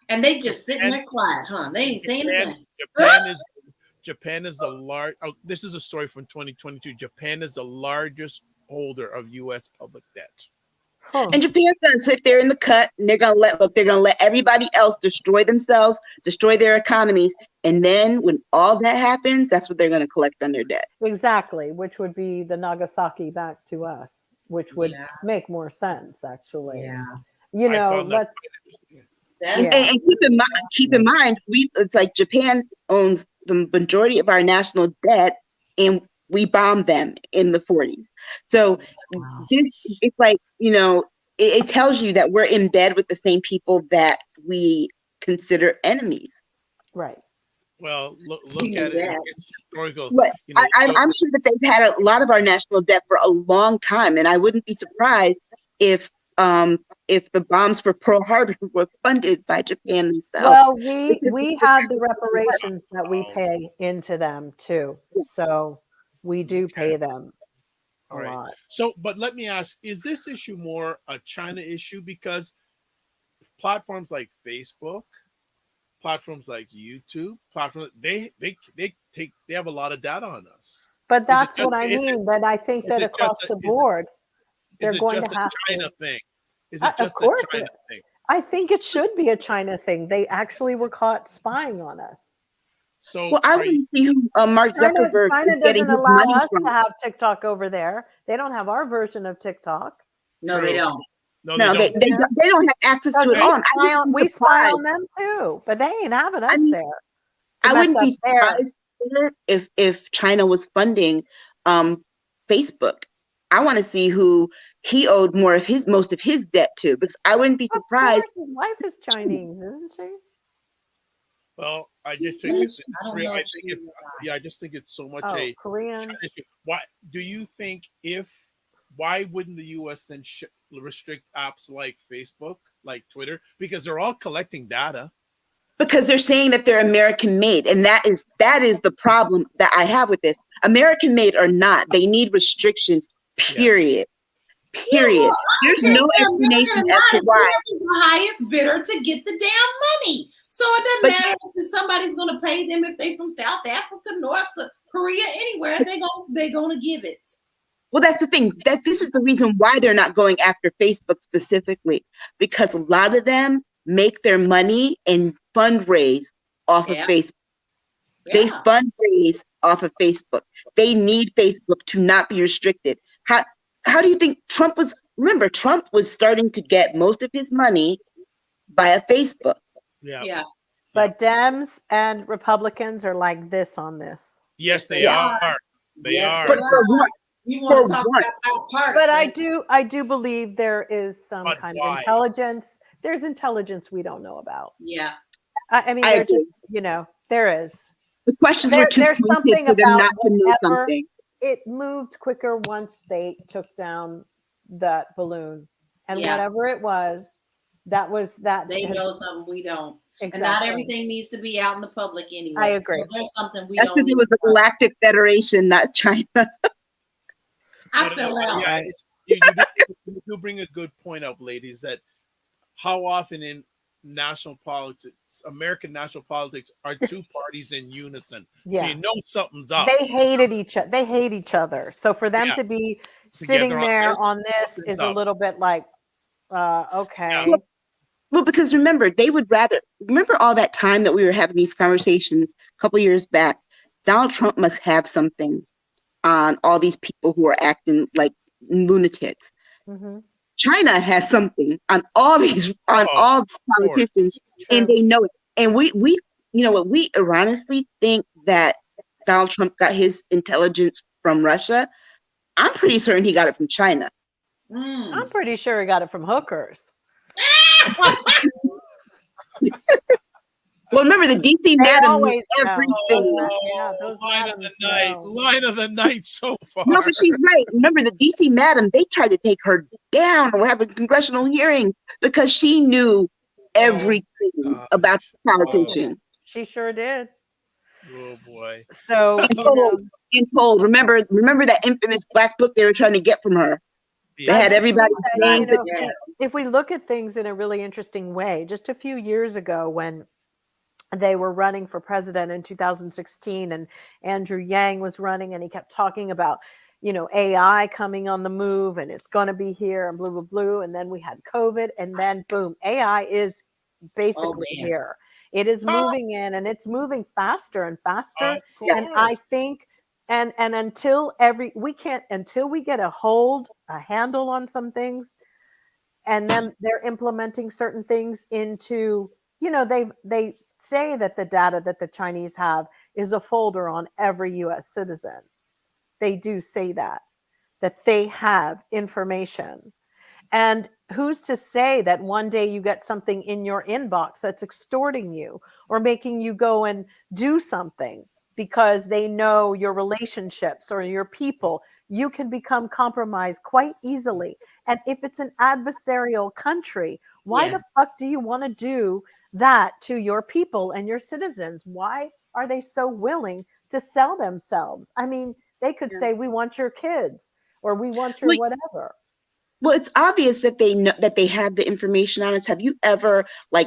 And they just sitting there quiet, huh? They ain't saying anything. Japan is the large. Oh, this is a story from 2022. Japan is the largest holder of U.S. public debt. Huh. And Japan's gonna sit there in the cut, and they're gonna let everybody else destroy themselves, destroy their economies, and then when all that happens, that's what they're gonna collect on their debt. Exactly, which would be the Nagasaki back to us, which would make more sense, actually. Yeah. Let's. And keep in mind, it's like Japan owns the majority of our national debt, and we bombed them in the 40s. So it's like, it tells you that we're in bed with the same people that we consider enemies. Right. Well, look at it. It's historical. But I'm sure that they've had a lot of our national debt for a long time, and I wouldn't be surprised if the bombs for Pearl Harbor were funded by Japan themselves. Well, we have the reparations that we pay into them too, so we do pay them a lot. So, but let me ask: is this issue more a China issue because platforms like Facebook, platforms like YouTube, they have a lot of data on us? But that's what I mean. That I think that across the board, they're going to have China thing. Is it just of course a China thing? I think it should be a China thing. They actually were caught spying on us. So, I want to see who Mark Zuckerberg China is getting doesn't his allow money us from. to have TikTok over there. They don't have our version of TikTok. No, they don't. No, they don't have access to it on. We spy on them too, but they ain't having us there. I wouldn't be surprised if China was funding Facebook. I want to see who he owed most of his debt to, because I wouldn't be surprised. Of course, his wife is Chinese, isn't she? Well, I just think I just think it's so much a Korean. Why do you think why wouldn't the U.S. then restrict apps like Facebook, like Twitter, because they're all collecting data? Because they're saying that they're American made, and that is the problem that I have with this. American made or not, they need restrictions. Period. Period. There's no explanation as to why. Whoever's the highest bidder to get the damn money. So it doesn't matter if somebody's going to pay them if they're from South Africa, North Korea, anywhere. They're going to give it. Well, that's the thing. That this is the reason why they're not going after Facebook specifically, because a lot of them make their money and fundraise off of Facebook. They fundraise off of Facebook. They need Facebook to not be restricted. How do you think Trump was? Remember, Trump was starting to get most of his money via Facebook. Yeah. But Dems and Republicans are like this on this. Yes, they Yeah. are. They Yes, are. But for one, You want for to talk one. about parts? But I do believe there is some But kind why? of intelligence. There's intelligence we don't know about. Yeah. I mean, I they're just, agree. there is. The questions were too There's pointed something for them about not to know whatever. something. It moved quicker once they took down that balloon, and Yeah. whatever it was, that was that. They know something we don't. Exactly. And not everything needs to be out in the public anyway. I agree. So there's something we That's don't because need it was to the know. Galactic Federation, not China. I But, fell out. yeah, you do bring a good point up, ladies, that how often in national politics, American national politics, are two parties in unison. Yeah. So you know something's up. They hated each other. They hate each other. So for them Yeah. to be Together sitting on there this, on this something's is a up. little bit like, okay. Yeah. Well, because remember, they would rather remember all that time that we were having these conversations a couple years back. Donald Trump must have something on all these people who are acting like lunatics. Mm-hmm. China has something on all these all the politicians, and they know it. And we you know what, we erroneously think that Donald Trump got his intelligence from Russia. I'm pretty certain he got it from China. I'm pretty sure he got it from hookers. Well, remember the DC madam knew always know. everything. Those Line of the madams night. know. Line of the night so far. No, but she's right. Remember the DC madam, they tried to take her down or have a congressional hearing because she knew everything about the politician. She sure did. Oh boy. So And told, remember that infamous black book they were trying to get from her. Yeah. They had everybody you know, Yes. if we look at things in a really interesting way, just a few years ago when they were running for president in 2016 and Andrew Yang was running and he kept talking about, AI coming on the move and it's going to be here and blue, blue, blue. And then we had COVID and then boom, AI is basically here. It is moving in and it's moving faster and faster. And I think, and until we get a handle on some things, and then they're implementing certain things into, they say that the data that the Chinese have is a folder on every US citizen. They do say that they have information. And who's to say that one day you get something in your inbox that's extorting you or making you go and do something because they know your relationships or your people? You can become compromised quite easily. And if it's an adversarial country, why the fuck do you want to do that to your people and your citizens? Why are they so willing to sell themselves? I mean, they could say, we want your kids or we want your whatever. Well, it's obvious that they know that they have the information on us. Have you ever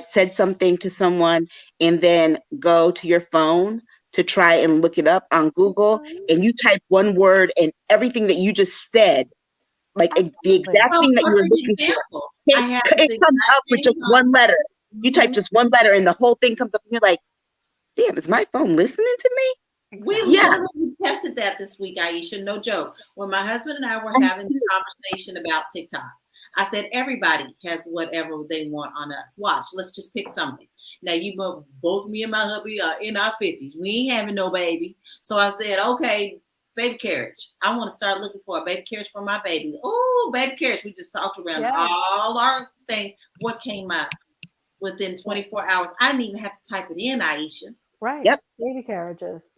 said something to someone and then go to your phone to try and look it up on Google and you type one word and everything that you just said, the exact thing that you were looking for, it comes up with just one letter. You type just one letter and the whole thing comes up and you're like, damn, is my phone listening to me? We literally tested that this week, Aisha, no joke. When my husband and I were having the conversation about TikTok, I said, everybody has whatever they want on us. Watch, let's just pick something. Now, both me and my hubby are in our 50s. We ain't having no baby. So I said, okay, baby carriage. I want to start looking for a baby carriage for my baby. Oh, baby carriage. We just talked around all our things. What came up within 24 hours? I didn't even have to type it in, Aisha. Right. Yep. Baby carriages.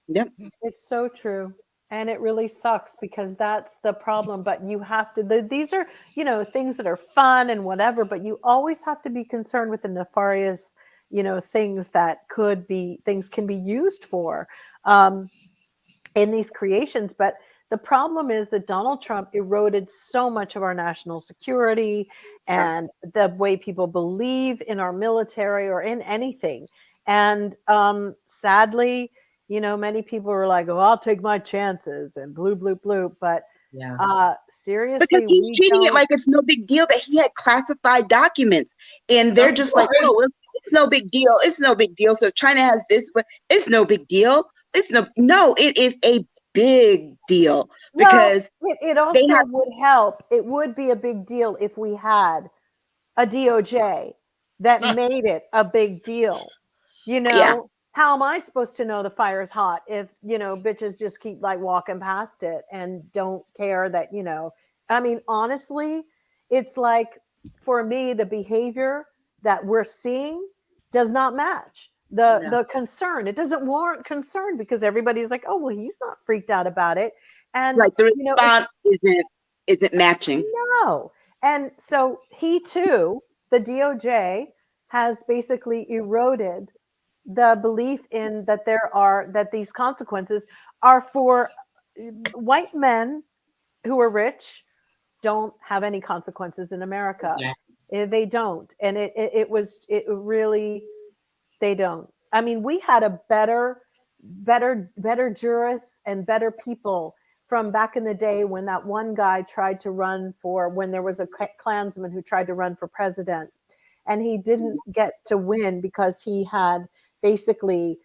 Yep. It's so true. And it really sucks because that's the problem. But you have to, these are, things that are fun and whatever, but you always have to be concerned with the nefarious, things that things can be used for in these creations. But the problem is that Donald Trump eroded so much of our national security and the way people believe in our military or in anything. And sadly, many people were like, oh, I'll take my chances and blue, blue, blue. But seriously, because he's treating it like it's no big deal that he had classified documents. And they're just like, oh, it's no big deal. It's no big deal. So China has this, but it's no big deal. No, it is a big deal because it also would help. It would be a big deal if we had a DOJ that made it a big deal. You know, Yeah. how am I supposed to know the fire's hot if, you know, bitches just keep like walking past it and don't care that, you know, I mean, honestly, it's like for me, the behavior that we're seeing does not match the concern. It doesn't warrant concern because everybody's like, oh, well, he's not freaked out about it. And Right. The you know, response isn't matching. no. And so he too, the DOJ has basically eroded the belief in that these consequences are for white men who are rich don't have any consequences in America. Yeah. They don't. And it really, they don't. I mean, we had a better jurists and better people from back in the day when that one guy tried to run for, when there was a Klansman who tried to run for president and he didn't get to win because he had basically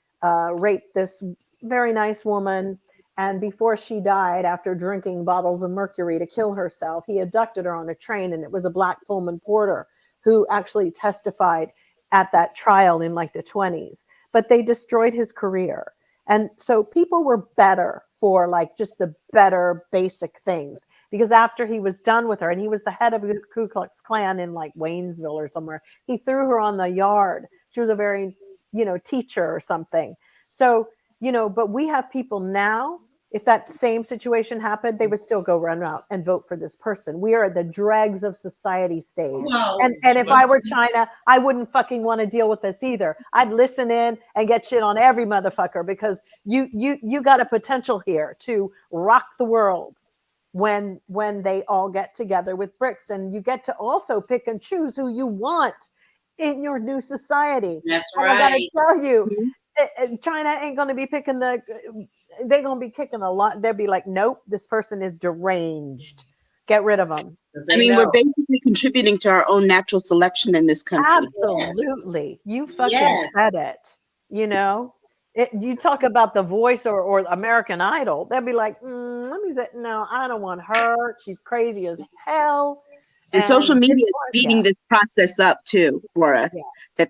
raped this very nice woman. And before she died, after drinking bottles of mercury to kill herself, he abducted her on a train. And it was a black Pullman porter who actually testified at that trial in like the 20s. But they destroyed his career. And so people were better for like just the better basic things, because after he was done with her, and he was the head of the Ku Klux Klan in like Waynesville or somewhere, he threw her on the yard. She was a very, you know, teacher or something. So, you know, but we have people now, if that same situation happened, they would still go run out and vote for this person. We are at the dregs of society stage. No. And if I were China, I wouldn't fucking want to deal with this either. I'd listen in and get shit on every motherfucker, because you got a potential here to rock the world when they all get together with BRICS. And you get to also pick and choose who you want in your new society. That's and right. I gotta tell you, China ain't going to be picking they're going to be kicking a lot. They'll be like, nope, this person is deranged. Get rid of them. I mean, we're basically contributing to our own natural selection in this country. Absolutely. You fucking said it. You know, you talk about The Voice or American Idol. They'll be like, let me say, no, I don't want her. She's crazy as hell. And social media is speeding this process up too for us. Yeah.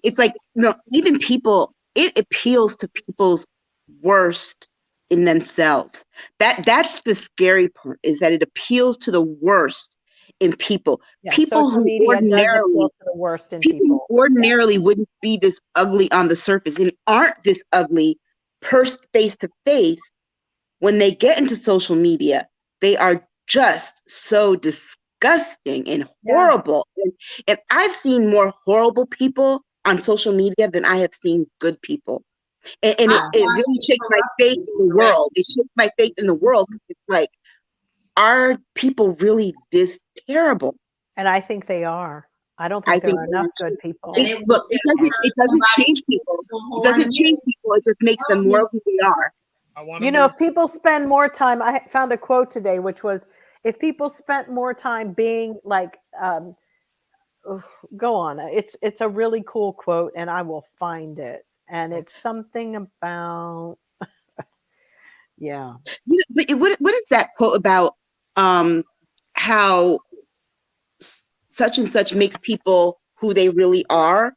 It's like, you know, even people, it appeals to people's worst in themselves. That's the scary part, is that it appeals to the worst in people. People who ordinarily wouldn't be this ugly on the surface and aren't this ugly face to face. When they get into social media, they are just so disgusting and horrible. And I've seen more horrible people on social media than I have seen good people. And it really shakes my faith in the world. It shakes my faith in the world. It's like, are people really this terrible? And I think they are. I don't think there are enough good people. It doesn't change people. It doesn't change people. It just makes them more who they are. You know, if people spend more time, I found a quote today, which was, if people spent more time being like, go on. It's a really cool quote, and I will find it. And it's something about, yeah. But what is that quote about? How such and such makes people who they really are.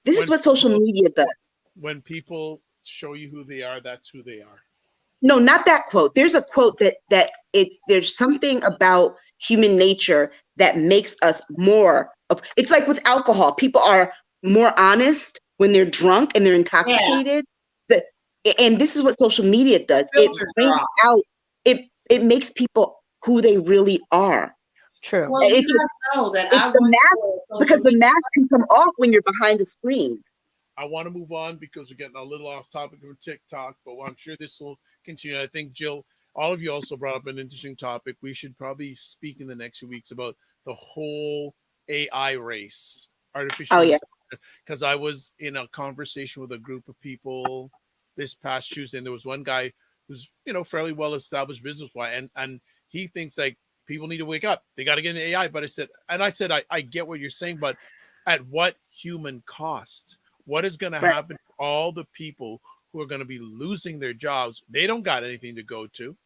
This is what social media does. When people show you who they are, that's who they are. No, not that quote. There's a quote that there's something about human nature that makes us more of. It's like with alcohol. People are more honest when they're drunk and they're intoxicated. And this is what social media does. It brings out. It makes people who they really are. True. Well, you guys know that because the mask can come off when you're behind a screen. I want to move on because we're getting a little off topic from TikTok, but I'm sure this will continue. I think, Jill, all of you also brought up an interesting topic. We should probably speak in the next few weeks about the whole AI race, artificial intelligence. Because I was in a conversation with a group of people this past Tuesday, and there was one guy who's, you know, fairly well established business-wise, and he thinks like people need to wake up. They got to get an AI. But I said, I get what you're saying, but at what human cost? What is going to happen to all the people who are going to be losing their jobs? They don't got anything to go to.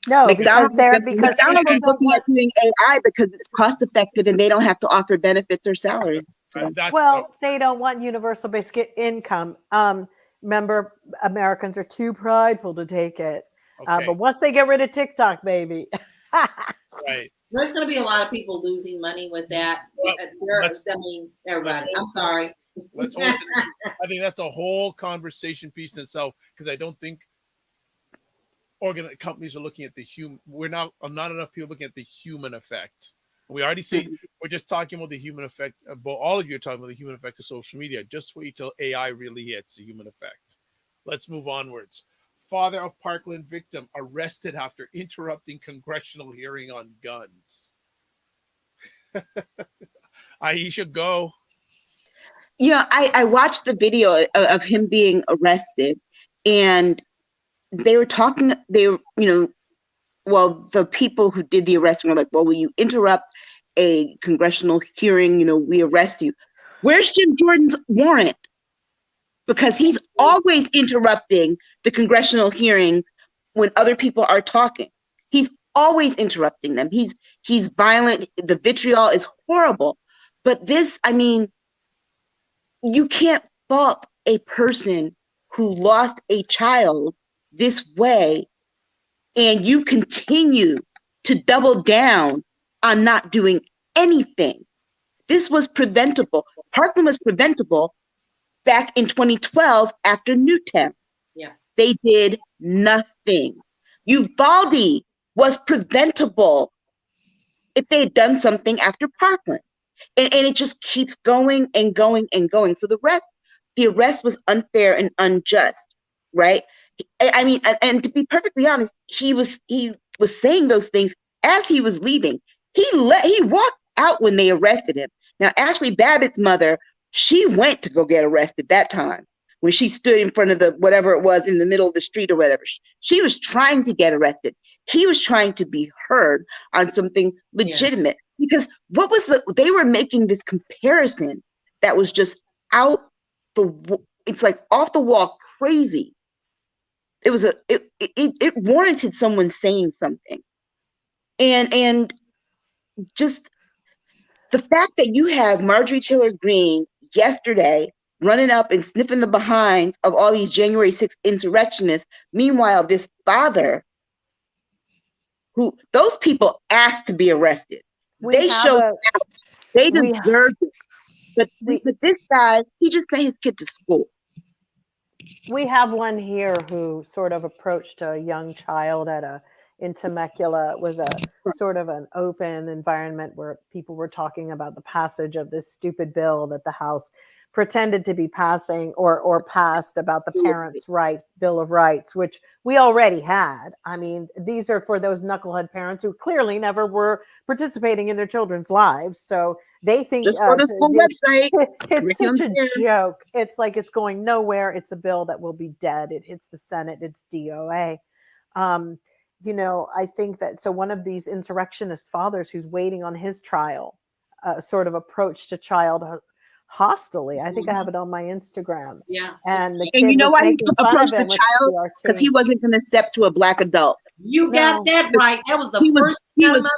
No, McDonald's is looking at doing AI because it's cost effective and they don't have to offer benefits or salary. to them. Well, they don't want universal basic income. Remember, Americans are too prideful to take it. Okay. But once they get rid of TikTok, baby. Right. There's going to be a lot of people losing money with that. Well, Everybody. I'm sorry. I think that's a whole conversation piece in itself, because I don't think companies are looking at the human. Not enough people looking at the human effect. We already see, we're just talking about the human effect. All of you are talking about the human effect of social media. Just wait till AI really hits the human effect. Let's move onwards. Father of Parkland victim arrested after interrupting congressional hearing on guns. Aisha, go. I watched the video of him being arrested, and they were talking, the people who did the arrest were like, well, will you interrupt a congressional hearing? We arrest you. Where's Jim Jordan's warrant? Because he's always interrupting the congressional hearings when other people are talking. He's always interrupting them. He's violent. The vitriol is horrible. But this, you can't fault a person who lost a child this way, and you continue to double down on not doing anything. This was preventable. Parkland was preventable back in 2012 after Newtown. Yeah. They did nothing. Uvalde was preventable if they had done something after Parkland. And it just keeps going and going and going. So the arrest was unfair and unjust, right? And to be perfectly honest, he was saying those things as he was leaving. He walked out when they arrested him. Now, Ashley Babbitt's mother, she went to go get arrested that time when she stood in front of the whatever it was in the middle of the street or whatever. She was trying to get arrested. He was trying to be heard on something legitimate, because they were making this comparison that was just it's like off the wall crazy. It warranted someone saying something, and just the fact that you have Marjorie Taylor Greene yesterday running up and sniffing the behinds of all these January 6th insurrectionists. Meanwhile, this father, those people asked to be arrested. They showed out. They deserved it. But this guy, he just sent his kid to school. We have one here who sort of approached a young child in Temecula. It was a sort of an open environment where people were talking about the passage of this stupid bill that the House pretended to be passing or passed about the parents' Bill of Rights, which we already had. These are for those knucklehead parents who clearly never were participating in their children's lives. So they think just go to school website. It's such a joke. It's like it's going nowhere. It's a bill that will be dead. It hits the Senate. It's DOA. I think that one of these insurrectionist fathers who's waiting on his trial sort of approached a child hostilely. I think I have it on my Instagram. Yeah. And you know why he approached the child? Because he wasn't going to step to a Black adult. You got that right. That was the first. He was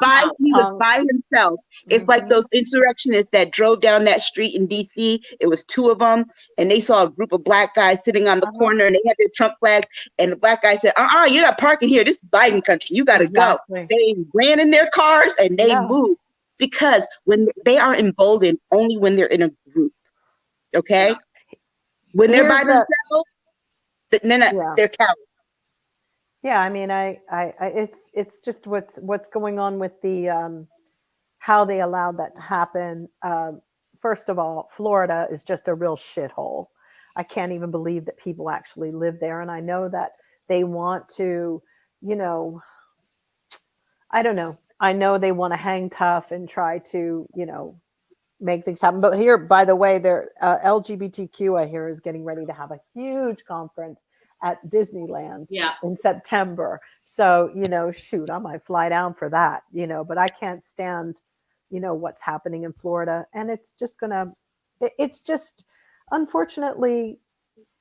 by himself. It's like those insurrectionists that drove down that street in DC. It was two of them, and they saw a group of Black guys sitting on the corner, and they had their Trump flags. And the Black guy said, you're not parking here. This is Biden country. You got to go. They ran in their cars and they moved, because when they are emboldened only when they're in a group. Okay, when they're by themselves, they're cowards. Yeah, it's just what's going on with the how they allowed that to happen. First of all, Florida is just a real shithole. I can't even believe that people actually live there, and I know that they want to, I don't know. I know they want to hang tough and try to, make things happen. But here, by the way, LGBTQ, I hear, is getting ready to have a huge conference at Disneyland in September. So, shoot, I might fly down for that, but I can't stand, what's happening in Florida. And it's just unfortunately,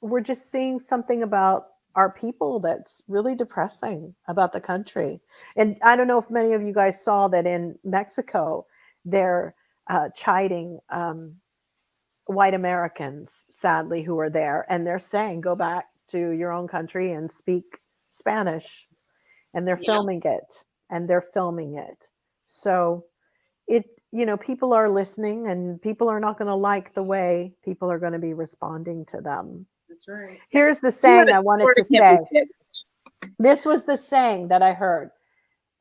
we're just seeing something about our people that's really depressing about the country. And I don't know if many of you guys saw that in Mexico, they're chiding white Americans, sadly, who are there, and they're saying, go back to your own country and speak Spanish. And they're filming it, and they're filming it. So people are listening, and people are not going to like the way people are going to be responding to them. That's right. Here's the saying I wanted to say. This was the saying that I heard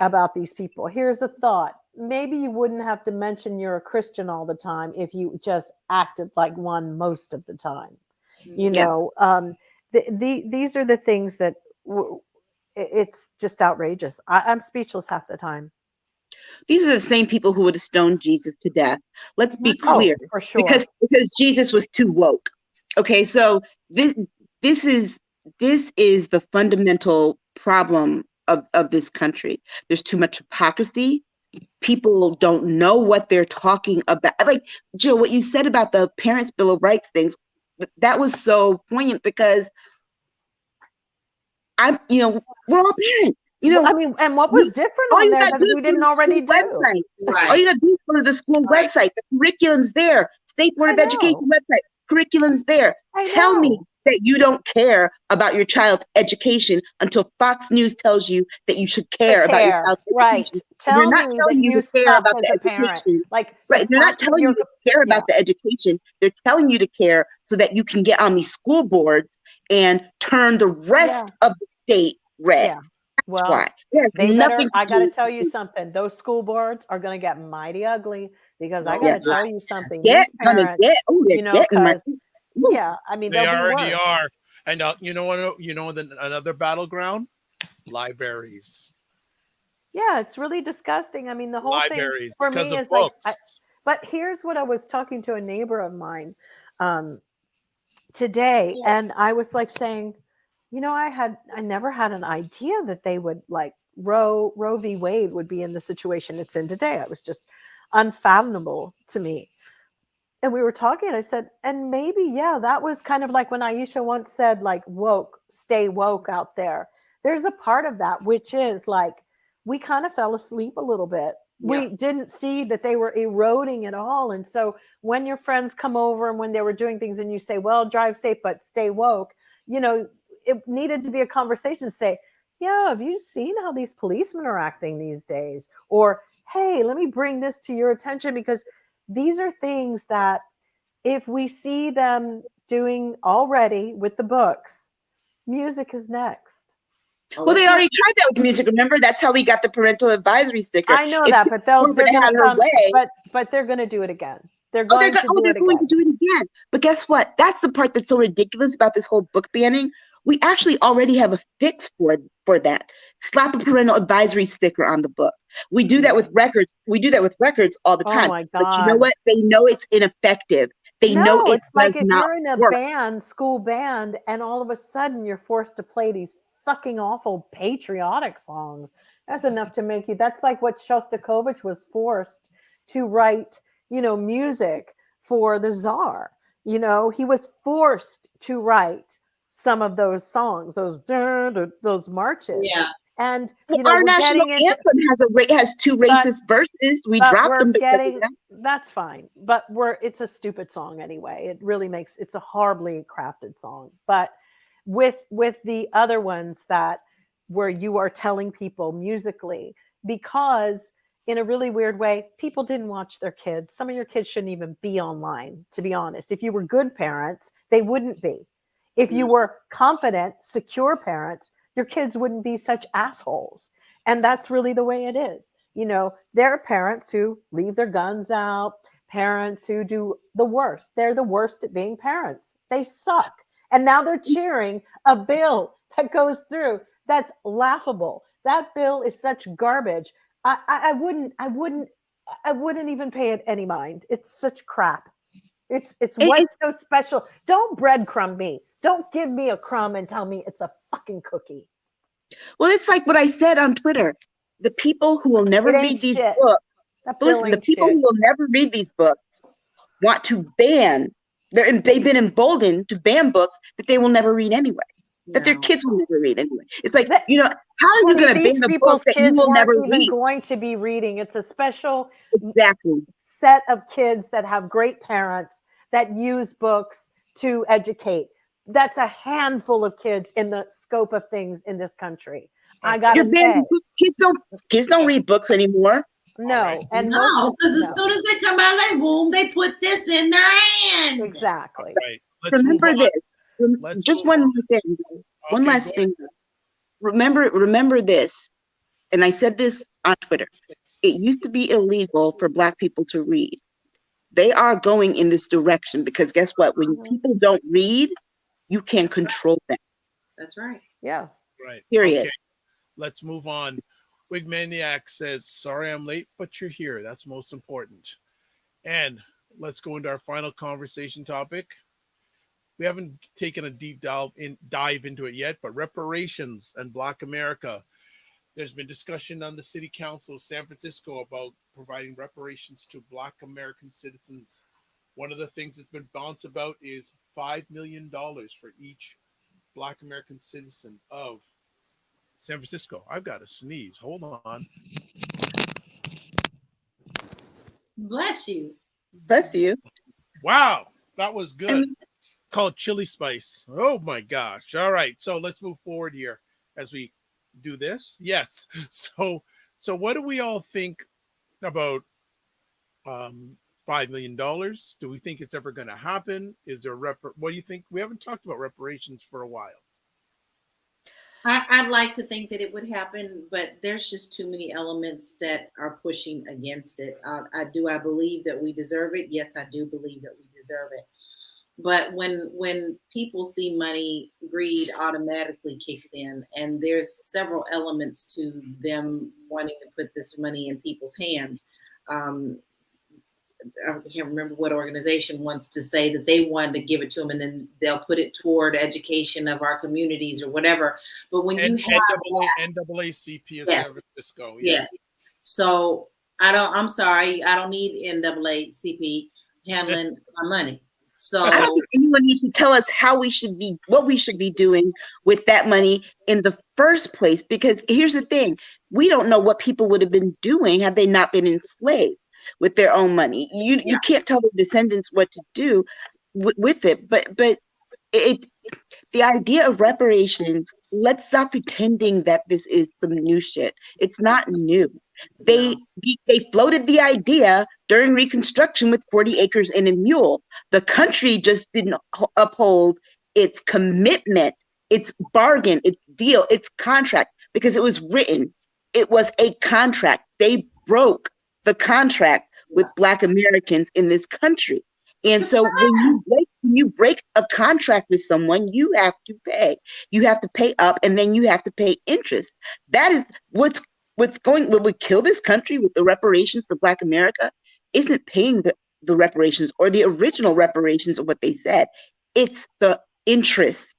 about these people. Here's a thought. Maybe you wouldn't have to mention you're a Christian all the time if you just acted like one most of the time. You know, these are the things that it's just outrageous. I'm speechless half the time. These are the same people who would have stoned Jesus to death. Let's be clear, for sure. Because Jesus was too woke. Okay, so this is the fundamental problem of this country. There's too much hypocrisy. People don't know what they're talking about. Like, Jill, what you said about the Parents' Bill of Rights things, that was so poignant, because we're all parents. I mean, and what was different on there that we didn't already do? Website. Right. All you gotta do is go to the school website. The curriculum's there. State Board of Education website. Curriculum's there. Tell me that you don't care about your child's education until Fox News tells you that you should care about your child's education. Tell they're not me telling that you to care about the education. They're not telling you to care about the education. They're telling you to care so that you can get on these school boards and turn the rest of the state red. Yeah. Well, why. I got to tell you something. Those school boards are going to get mighty ugly, because I got to tell you something. These parents, I mean, they already are. And you know what? Another battleground, libraries. Yeah, it's really disgusting. I mean, the whole libraries, thing for me is books. but here's what I was talking to a neighbor of mine today, and I was like saying, I never had an idea that they would like Roe v. Wade would be in the situation it's in today. It was just unfathomable to me. And we were talking, and I said, and maybe, that was kind of like when Aisha once said, like, woke, stay woke out there. There's a part of that, which is like, we kind of fell asleep a little bit. Yeah. We didn't see that they were eroding at all. And so when your friends come over and when they were doing things and you say, well, drive safe, but stay woke, it needed to be a conversation to say, have you seen how these policemen are acting these days? Or, hey, let me bring this to your attention, because these are things that if we see them doing already with the books, music is next. Well, they already tried that with music. Remember, that's how we got the parental advisory sticker. I know that, but they're going to come. But they're going to do it again. They're going to do it again. But guess what? That's the part that's so ridiculous about this whole book banning. We actually already have a fix for that. Slap a parental advisory sticker on the book. We do that with records. We do that with records all the time. Oh my God. But you know what? They know it's ineffective. They know it's like if not you're in a band, school band, and all of a sudden you're forced to play these fucking awful patriotic songs. That's enough to make you. That's like what Shostakovich was forced to write, music for the Tsar. He was forced to write some of those songs, those marches. Yeah. And our national anthem has two racist verses. We dropped them because of that. That's fine, but it's a stupid song anyway. It really it's a horribly crafted song. But with the other ones that where you are telling people musically, because in a really weird way, people didn't watch their kids. Some of your kids shouldn't even be online, to be honest. If you were good parents, they wouldn't be. If you were confident, secure parents, your kids wouldn't be such assholes. And that's really the way it is. There are parents who leave their guns out, parents who do the worst. They're the worst at being parents. They suck. And now they're cheering a bill that goes through. That's laughable. That bill is such garbage. I wouldn't even pay it any mind. It's such crap. It's what's so special. Don't breadcrumb me. Don't give me a crumb and tell me it's a fucking cookie. Well, it's like what I said on Twitter. The people who will never read these books, who will never read these books want to ban. They've been emboldened to ban books that they will never read anyway. That their kids will never read anyway. It's like, how are you going to ban a book that you will never read? Going to be reading. It's a special set of kids that have great parents that use books to educate. That's a handful of kids in the scope of things in this country. I gotta You're say, banning kids don't read books anymore. no. Right. And No, because no. as soon as they come out of their womb, they put this in their hand. Exactly. Right. Let's Remember move on. this. Let's Just move one on. more thing. One Okay, last go thing. Remember this. And I said this on Twitter. It used to be illegal for Black people to read. They are going in this direction because guess what? When people don't read, you can't control them. That's right. Yeah. Right. Period. Okay. Let's move on. Wigmaniac says, sorry I'm late, but you're here. That's most important. And let's go into our final conversation topic. We haven't taken a deep dive into it yet, but reparations and Black America. There's been discussion on the City Council of San Francisco about providing reparations to Black American citizens. One of the things that's been bounced about is $5 million for each Black American citizen of San Francisco. I've got to sneeze. Hold on. Bless you. Bless you. Wow, that was good. I mean, Called chili spice. Oh my gosh. All right, so let's move forward here as we do this. Yes. So what do we all think about $5 million? Do we think it's ever going to happen? Is there what do you think? We haven't talked about reparations for a while. I'd like to think that it would happen, but there's just too many elements that are pushing against it. I believe that we deserve it. Yes, I do believe that we deserve it. But when people see money, greed automatically kicks in, and there's several elements to them wanting to put this money in people's hands. I can't remember what organization wants to say that they wanted to give it to them, and then they'll put it toward education of our communities or whatever. But when you have NAACP of Yes. San Francisco, yes, so I'm sorry, I don't need NAACP handling my money. So I don't think anyone needs to tell us what we should be doing with that money in the first place. Because here's the thing, we don't know what people would have been doing had they not been enslaved with their own money. You can't tell their descendants what to do with it. But the idea of reparations, let's stop pretending that this is some new shit. It's not new. They floated the idea during Reconstruction with 40 acres and a mule. The country just didn't uphold its commitment, its bargain, its deal, its contract, because it was written. It was a contract. They broke the contract with Black Americans in this country. And so when you break a contract with someone, you have to pay. You have to pay up, and then you have to pay interest. That is what would kill this country with the reparations for Black America isn't paying the reparations or the original reparations of what they said. It's the interest.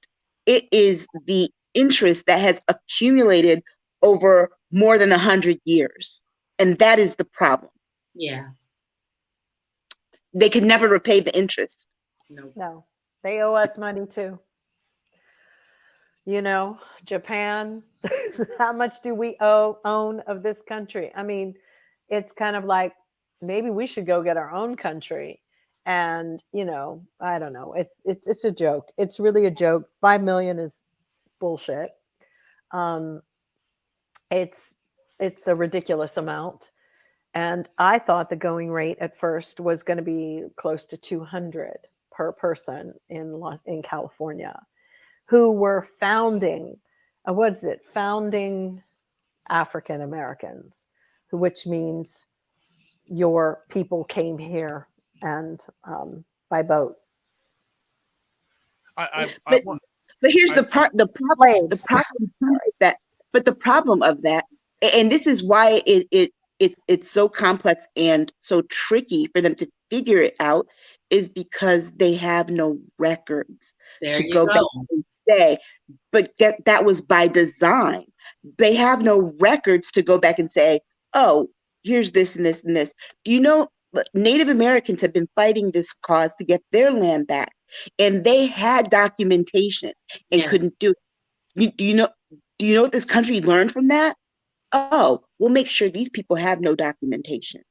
It is the interest that has accumulated over more than 100 years. And that is the problem. yeah, They can never repay the interest. No, they owe us money too. You know, Japan, how much do we own of this country? I mean, it's kind of like maybe we should go get our own country. And, you know, I don't know. It's a joke. It's really a joke. 5 million is bullshit. It's a ridiculous amount. And I thought the going rate at first was going to be close to 200 per person in California, who were founding African Americans, which means your people came here and by boat. But here's the problem of that, and this is why it's so complex and so tricky for them to figure it out, is because they have no records to go back and say, but that was by design. They have no records to go back and say, oh, here's this and this and this. Do you know Native Americans have been fighting this cause to get their land back, and they had documentation and couldn't do it. Do you know what this country learned from that? Oh, we'll make sure these people have no documentation.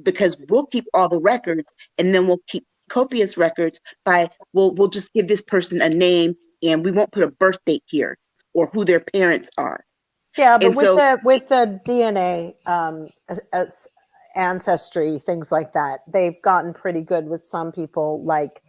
Because we'll keep all the records, and then we'll keep copious records by, well, we'll just give this person a name and we won't put a birth date here or who their parents are. Yeah, but And so, with the DNA as ancestry, things like that, they've gotten pretty good with some people, like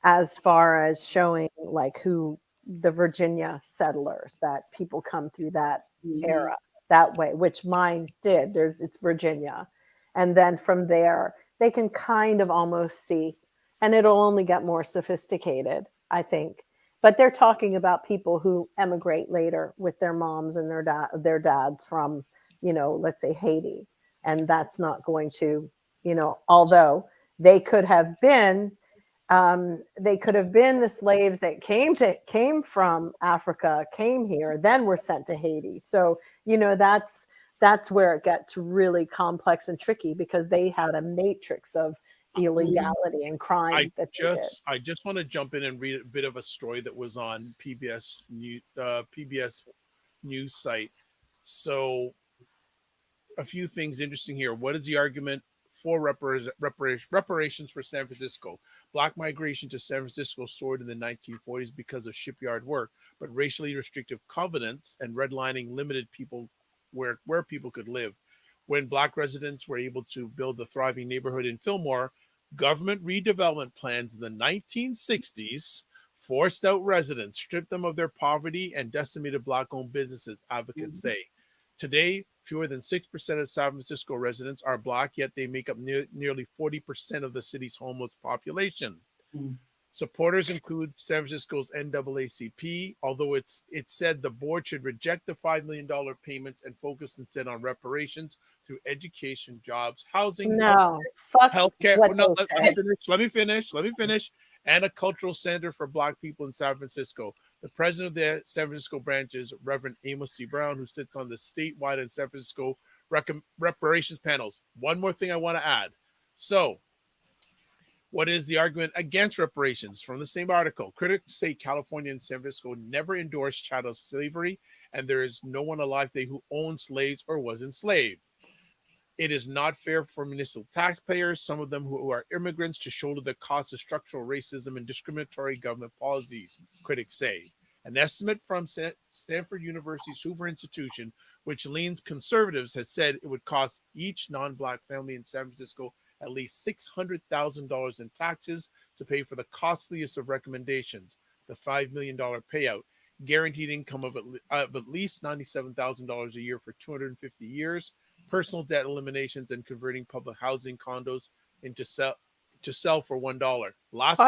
as far as showing like who the Virginia settlers, that people come through that era that way, which mine did. It's Virginia. And then from there, they can kind of almost see, and it'll only get more sophisticated, I think. But they're talking about people who emigrate later with their moms and their dads from, let's say Haiti. And that's not going to, although they could have been the slaves that came from Africa, came here, then were sent to Haiti. So, that's where it gets really complex and tricky, because they had a matrix of illegality and crime I just want to jump in and read a bit of a story that was on PBS news site. So a few things interesting here. What is the argument for reparations for San Francisco? Black migration to San Francisco soared in the 1940s because of shipyard work, but racially restrictive covenants and redlining limited people where people could live. When Black residents were able to build a thriving neighborhood in Fillmore, government redevelopment plans in the 1960s forced out residents, stripped them of their poverty, and decimated Black-owned businesses, advocates say. Today, fewer than 6% of San Francisco residents are Black, yet they make up nearly 40% of the city's homeless population. Supporters include San Francisco's NAACP, although it's said the board should reject the $5 million payments and focus instead on reparations through education, jobs, housing, healthcare. Let me finish. And a cultural center for Black people in San Francisco. The president of the San Francisco branch is Reverend Amos C. Brown, who sits on the statewide and San Francisco reparations panels. One more thing I want to add. So, what is the argument against reparations? From the same article, critics say California and San Francisco never endorsed chattel slavery, and there is no one alive today who owned slaves or was enslaved. It is not fair for municipal taxpayers, some of them who are immigrants, to shoulder the cost of structural racism and discriminatory government policies, critics say. An estimate from Stanford University's Hoover Institution, which leans conservatives, has said it would cost each non-Black family in San Francisco at least $600,000 in taxes to pay for the costliest of recommendations, the $5 million payout, guaranteed income of at least $97,000 a year for 250 years, personal debt eliminations, and converting public housing condos into sell for $1. Last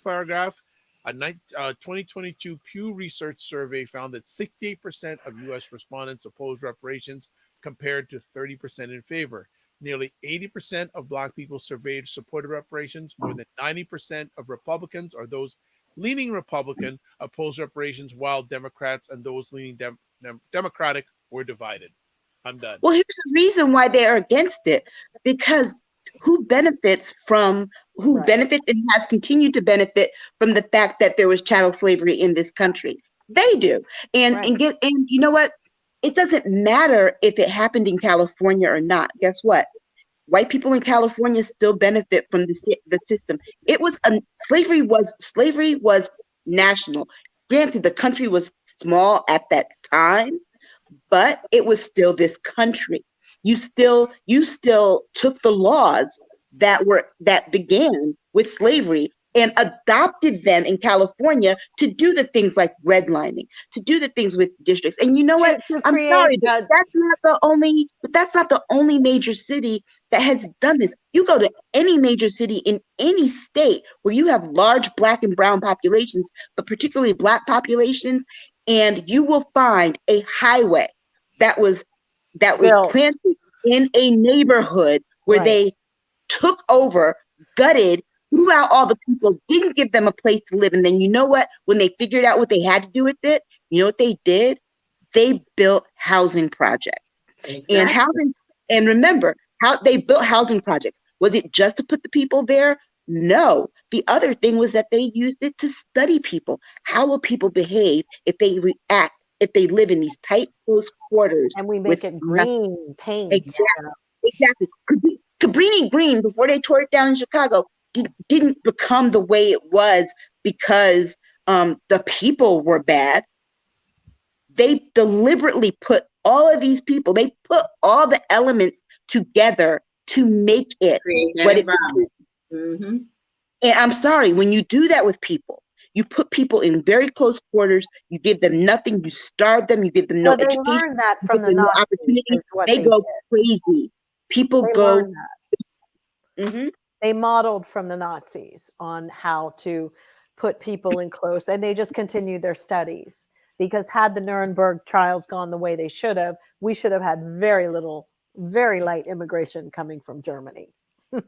paragraph. A 2022 Pew Research survey found that 68% of U.S. respondents opposed reparations, compared to 30% in favor. Nearly 80% of Black people surveyed supported reparations. More than 90% of Republicans, or those leaning Republican, opposed reparations, while Democrats and those leaning Democratic were divided. I'm done. Well, here's the reason why they are against it, because who benefits and has continued to benefit from the fact that there was chattel slavery in this country? They do. And you know what? It doesn't matter if it happened in California or not. Guess what? White people in California still benefit from the system. Slavery was national. Granted, the country was small at that time, but it was still this country. You still took the laws that began with slavery and adopted them in California to do the things like redlining, to do the things with districts. And you know what? I'm sorry, but that's not the only major city that has done this. You go to any major city in any state where you have large Black and brown populations, but particularly Black populations, and you will find a highway that was planted in a neighborhood where they took over, gutted, threw out all the people, didn't give them a place to live. And then you know what? When they figured out what they had to do with it, you know what they did? They built housing projects. Exactly. And remember how they built housing projects. Was it just to put the people there? No. The other thing was that they used it to study people. How will people behave if they react, if they live in these tight, close quarters? And we make it green paint. Exactly. Cabrini Green, before they tore it down in Chicago, didn't become the way it was because the people were bad. They deliberately put all of these people, they put all the elements together to make it Create that what it environment. became. And I'm sorry, when you do that with people, you put people in very close quarters, you give them nothing, you starve them, you give them no Well, they education, learned that you from give the them no Nazis. opportunities. Is what They go did. crazy. People They go. learned that. Mhm. They modeled from the Nazis on how to put people in close, and they just continued their studies. Because had the Nuremberg trials gone the way they should have, we should have had very light immigration coming from Germany. And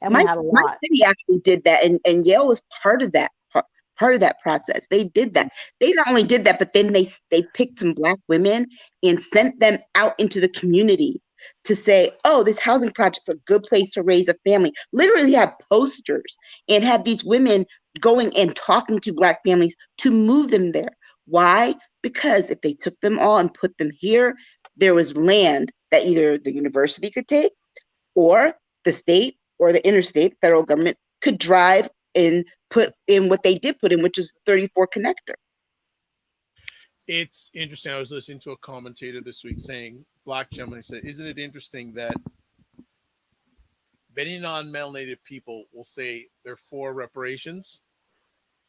we My had a lot. city actually did that, and Yale was part of that process. They did that. They not only did that, but then they picked some Black women and sent them out into the community to say, oh, this housing project's a good place to raise a family. Literally had posters and had these women going and talking to Black families to move them there. Why? Because if they took them all and put them here, there was land that either the university could take or the state or the interstate federal government could drive and put in what they did put in, which is the 34 connector. It's interesting. I was listening to a commentator this week saying, Black gentleman said, isn't it interesting that many non-melanated people will say they're for reparations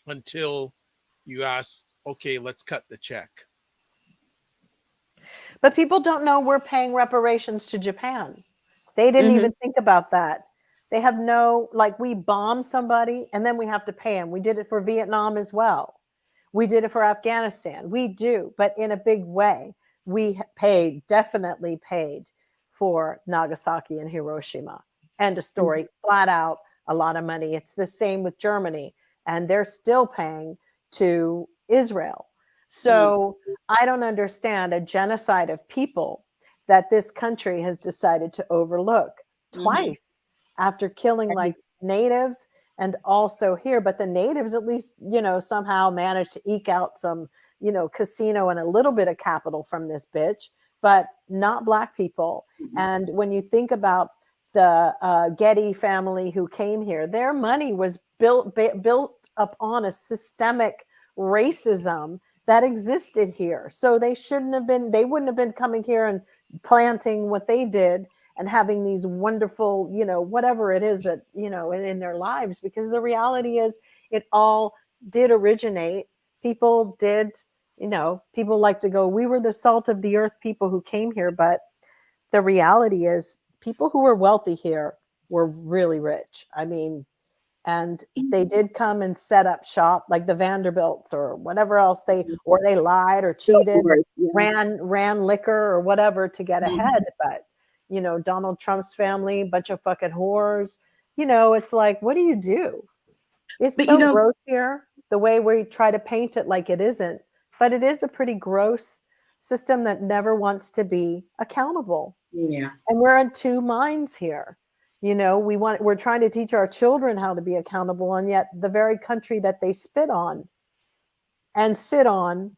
until you ask, okay, let's cut the check. But people don't know we're paying reparations to Japan. They didn't even think about that. They have no, like, we bomb somebody and then we have to pay them. We did it for Vietnam as well. We did it for Afghanistan. We do, but in a big way. We definitely paid for Nagasaki and Hiroshima. End of story. Flat out, a lot of money. It's the same with Germany, and they're still paying to Israel. So I don't understand a genocide of people that this country has decided to overlook twice after killing like natives and also here. But the natives at least, somehow managed to eke out some, casino and a little bit of capital from this bitch, but not Black people. And when you think about the Getty family who came here, their money was built upon a systemic racism that existed here. So they wouldn't have been coming here and planting what they did and having these wonderful, whatever it is that, in their lives, because the reality is it all did originate. People did, people like to go, we were the salt of the earth people who came here. But the reality is people who were wealthy here were really rich. I mean, and they did come and set up shop like the Vanderbilts or whatever else they lied or cheated, or ran liquor or whatever to get ahead. But, Donald Trump's family, bunch of fucking whores, it's like, what do you do? It's so gross here, the way we try to paint it like it isn't, but it is a pretty gross system that never wants to be accountable. Yeah. And we're in two minds here. We're trying to teach our children how to be accountable, and yet the very country that they spit on and sit on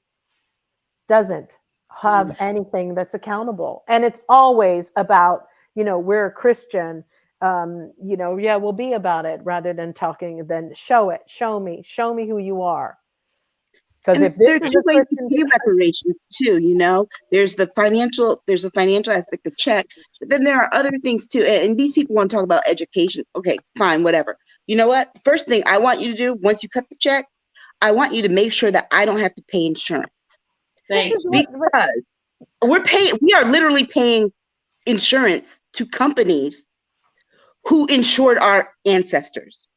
doesn't have anything that's accountable. And it's always about, we're a Christian, we'll be about it, rather than talking, then show me who you are. Because if there's two ways to pay reparations too, there's a financial aspect, the check, but then there are other things too. And these people want to talk about education. Okay, fine, whatever. You know what? First thing I want you to do once you cut the check, I want you to make sure that I don't have to pay insurance. Because we are literally paying insurance to companies who insured our ancestors.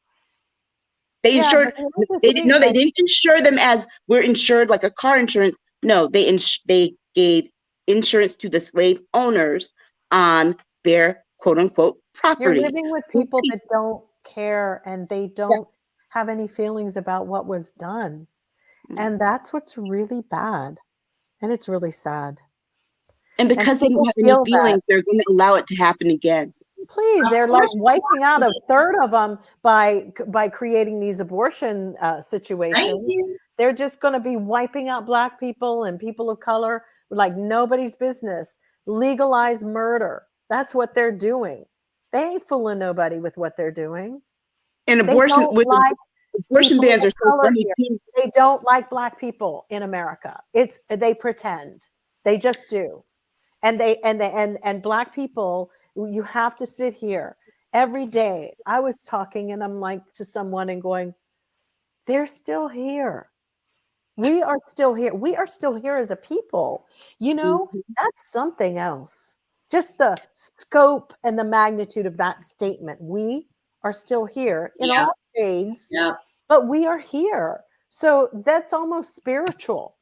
They insured. They didn't insure them as we're insured like a car insurance. No, they gave insurance to the slave owners on their quote unquote property. You're living with people that don't care and they don't have any feelings about what was done, and that's what's really bad, and it's really sad. And because they don't have any feelings, they're going to allow it to happen again. Please, they're like wiping out a third of them by creating these abortion situations. They're just going to be wiping out Black people and people of color like nobody's business. Legalize murder. That's what they're doing. They ain't fooling nobody with what they're doing. And They abortion don't with like abortion people bans of are so color funny here. too. They don't like Black people in America. They pretend. They just do. And Black people, you have to sit here every day. I was talking and I'm like to someone and going, they're still here. We are still here. We are still here as a people. That's something else. Just the scope and the magnitude of that statement. We are still here in all shades, but we are here. So that's almost spiritual.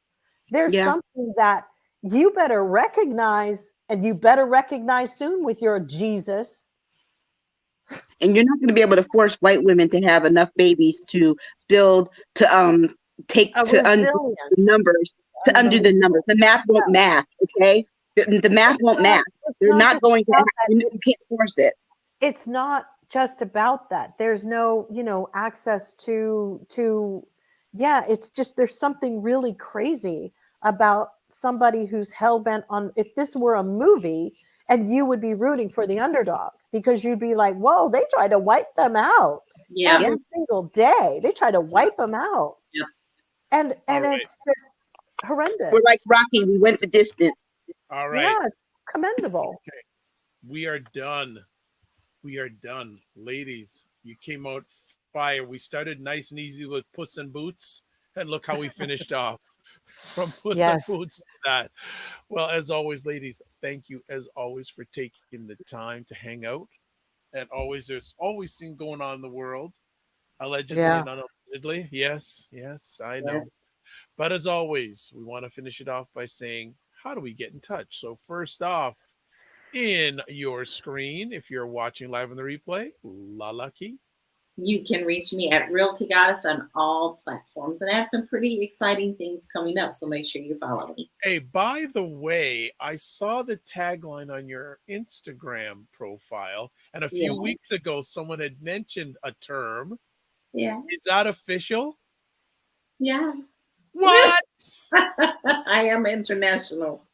There's something that you better recognize, and you better recognize soon with your Jesus. And you're not going to be able to force white women to have enough babies to build, to take, to undo the numbers, to undo the numbers. The math won't math, okay? The math won't math. They're not going to, you can't force it. It's not just about that. There's no, access to, it's just, there's something really crazy about somebody who's hell-bent on, if this were a movie, and you would be rooting for the underdog because you'd be like, whoa, they try to wipe them out every single day. They try to wipe them out. And it's just horrendous. We're like Rocky, we went the distance. All right. Yeah, it's commendable. Okay. We are done. We are done. Ladies, you came out fire. We started nice and easy with Puss in Boots, and look how we finished off. From Puss in Boots to that. Well, as always, ladies, thank you as always for taking the time to hang out. And always, there's always things going on in the world. Allegedly and unallegedly. Yes, I know. Yes. But as always, we want to finish it off by saying, how do we get in touch? So first off, in your screen, if you're watching live on the replay, LaLa key. You can reach me at Realty Goddess on all platforms. And I have some pretty exciting things coming up, so make sure you follow me. Hey, by the way, I saw the tagline on your Instagram profile, and a few weeks ago, someone had mentioned a term. Yeah. Is that official? Yeah. What? I am international.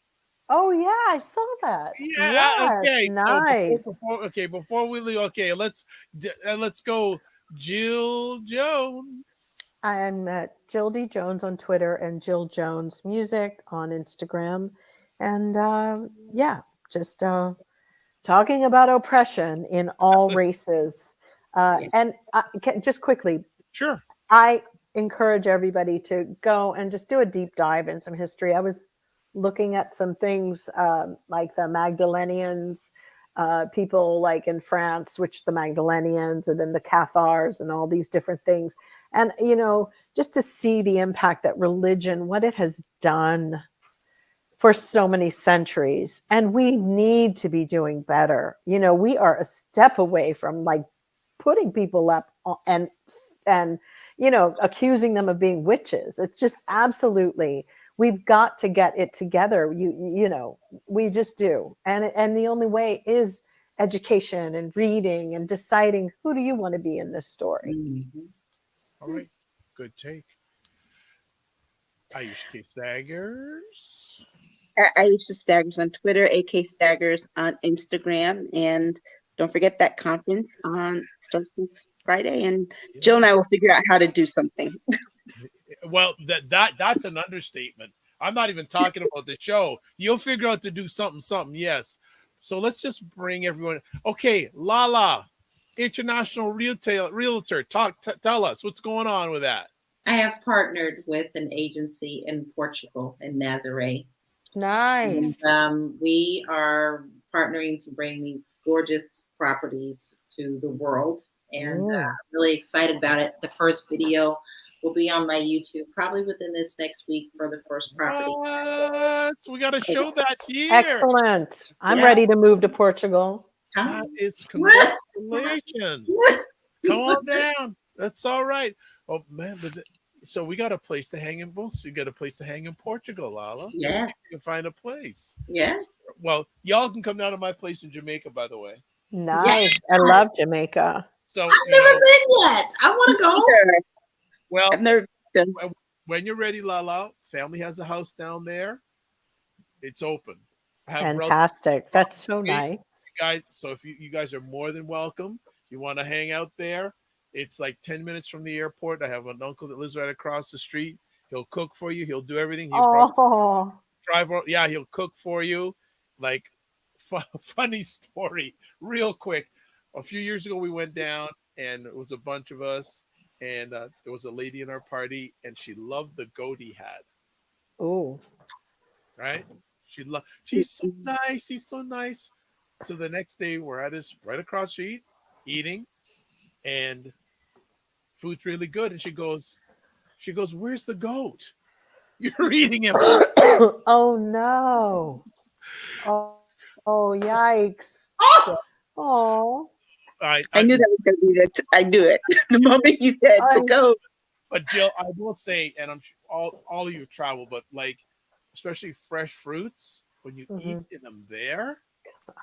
Oh, yeah, I saw that. Yeah, okay. Nice. So before we leave, let's go. Jill Jones. I am at Jill D. Jones on Twitter and Jill Jones Music on Instagram. And just talking about oppression in all races. And just quickly, sure, I encourage everybody to go and just do a deep dive in some history. I was looking at some things like the Magdalenians, people like in France, which the Magdalenians, and then the Cathars and all these different things. And, just to see the impact that religion, what it has done for so many centuries. And we need to be doing better. We are a step away from like putting people up and accusing them of being witches. It's just absolutely, we've got to get it together. We just do. And the only way is education and reading and deciding who do you want to be in this story. Mm-hmm. All right. Good take. Aisha Staggers. Aisha Staggers on Twitter, AK Staggers on Instagram. And don't forget that conference starts this Friday. And Jill and I will figure out how to do something. Well, that's an understatement. I'm not even talking about the show. You'll figure out to do something, yes. So let's just bring everyone. Okay, LaLa, international realtor. Tell us what's going on with that. I have partnered with an agency in Portugal, in Nazaré. Nice. And we are partnering to bring these gorgeous properties to the world. And I'm really excited about it. The first video will be on my YouTube probably within this next week for the first property. What? We got to show that here. Excellent. I'm ready to move to Portugal. That is congratulations. Come on down. That's all right. Oh man, so we got a place to hang in books. You got a place to hang in Portugal, LaLa. Yes. See if you can find a place. Yes. Well, y'all can come down to my place in Jamaica, by the way. Nice. I love Jamaica. So I've never been yet. I want to go. Well, I've never been. When you're ready, LaLa, family has a house down there. It's open. I have relatives Fantastic. That's so across the street, nice. guys. So if you guys are more than welcome, you want to hang out there. It's like 10 minutes from the airport. I have an uncle that lives right across the street. He'll cook for you. He'll do everything. He'll probably Oh, drive. Yeah, he'll cook for you. Like, funny story, real quick. A few years ago, we went down, and it was a bunch of us, and there was a lady in our party, and she loved the goat he had. oh. Right? She's so nice. He's so nice. So the next day, we're at his right across the street eating, and food's really good. And she goes, "Where's the goat? You're eating him." Oh no. Oh, oh, yikes. Oh, Oh, I, I I, knew that was going to be that. I knew it. The moment you said I, the goat. but Jill, I will say, and I'm sure all of you travel, but like, especially fresh fruits, when you eat mhm. in them there,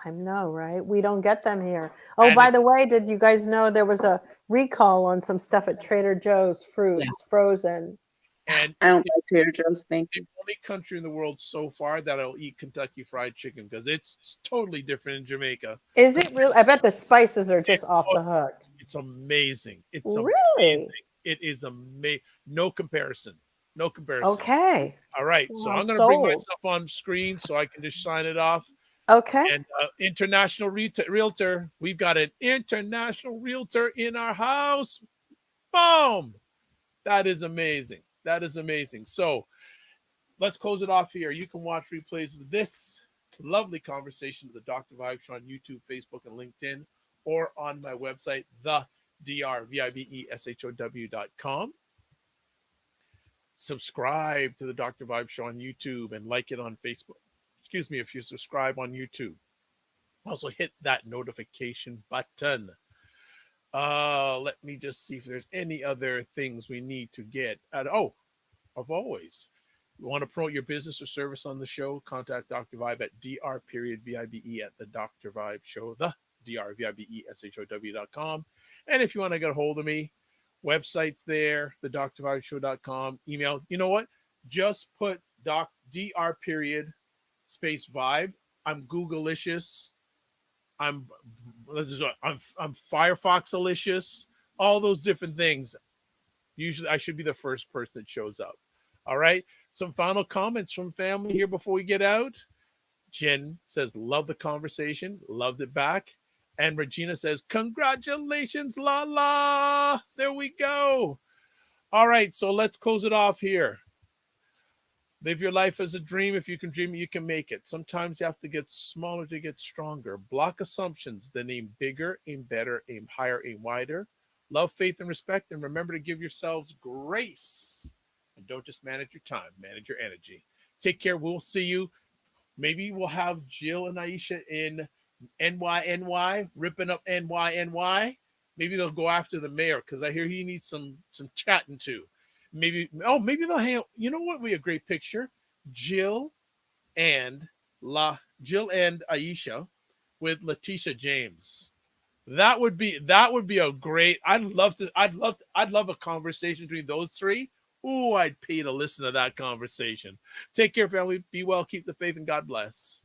I know, right? We don't get them here. Oh, and by it's the way, did you guys know there was a recall on some stuff at Trader Joe's Yeah. fruits, frozen? and I don't like Trader Joe's. Thank the you. only country in the world so far that I'll eat Kentucky Fried Chicken because it's totally different in Jamaica. Is it real? I bet the spices are just off Oh, the hook. it's amazing. It's amazing. Really? It is amazing. No comparison. No comparison. Okay. All right. So Well, I'm I'm going to bring sold. myself on screen so I can just sign it off. Okay. And international realtor. We've got an international realtor in our house. Boom. That is amazing. That is amazing. So let's close it off here. You can watch replays of this lovely conversation with the Dr. Vibe Show on YouTube, Facebook, and LinkedIn, or on my website, the drvibeshow.com. Subscribe to the Dr. Vibe Show on YouTube and like it on Facebook. Excuse me, if you subscribe on YouTube. Also hit that notification button. Let me just see if there's any other things we need to get at. Oh, of always. You want to promote your business or service on the show, contact Dr. Vibe at dr.vibe at the Dr. Vibe Show, the drvibeshow.com. And if you want to get a hold of me, website's there, the drvibeshow.com, email. You know what? Just put dr space vibe. I'm Googleicious. I'm Firefoxalicious. All those different things. Usually I should be the first person that shows up. All right. Some final comments from family here before we get out. Jen says, love the conversation. Loved it back. And Regina says, congratulations, LaLa. There we go. All right. So let's close it off here. Live your life as a dream. If you can dream it, you can make it. Sometimes you have to get smaller to get stronger. Block assumptions. Then aim bigger, aim better, aim higher, aim wider. Love, faith, and respect. And remember to give yourselves grace. And don't just manage your time, manage your energy. Take care. We'll see you. Maybe we'll have Jill and Aisha in NYNY, ripping up NYNY. Maybe they'll go after the mayor because I hear he needs some chatting too. Maybe they'll hang out. You know what would be a great picture? Jill and Aisha with Letitia James. That would be a great. I'd love a conversation between those three. Ooh, I'd pay to listen to that conversation. Take care, family. Be well, keep the faith, and God bless.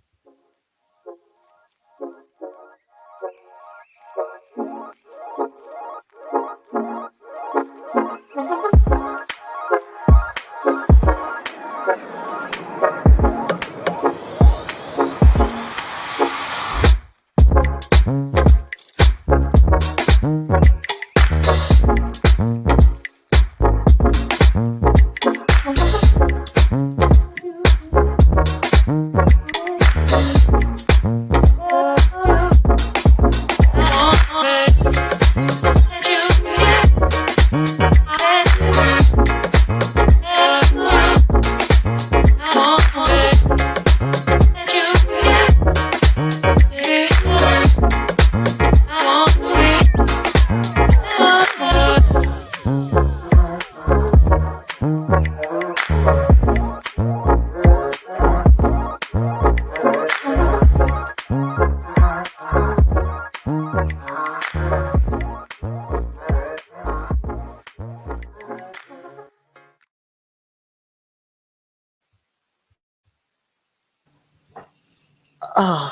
Oh,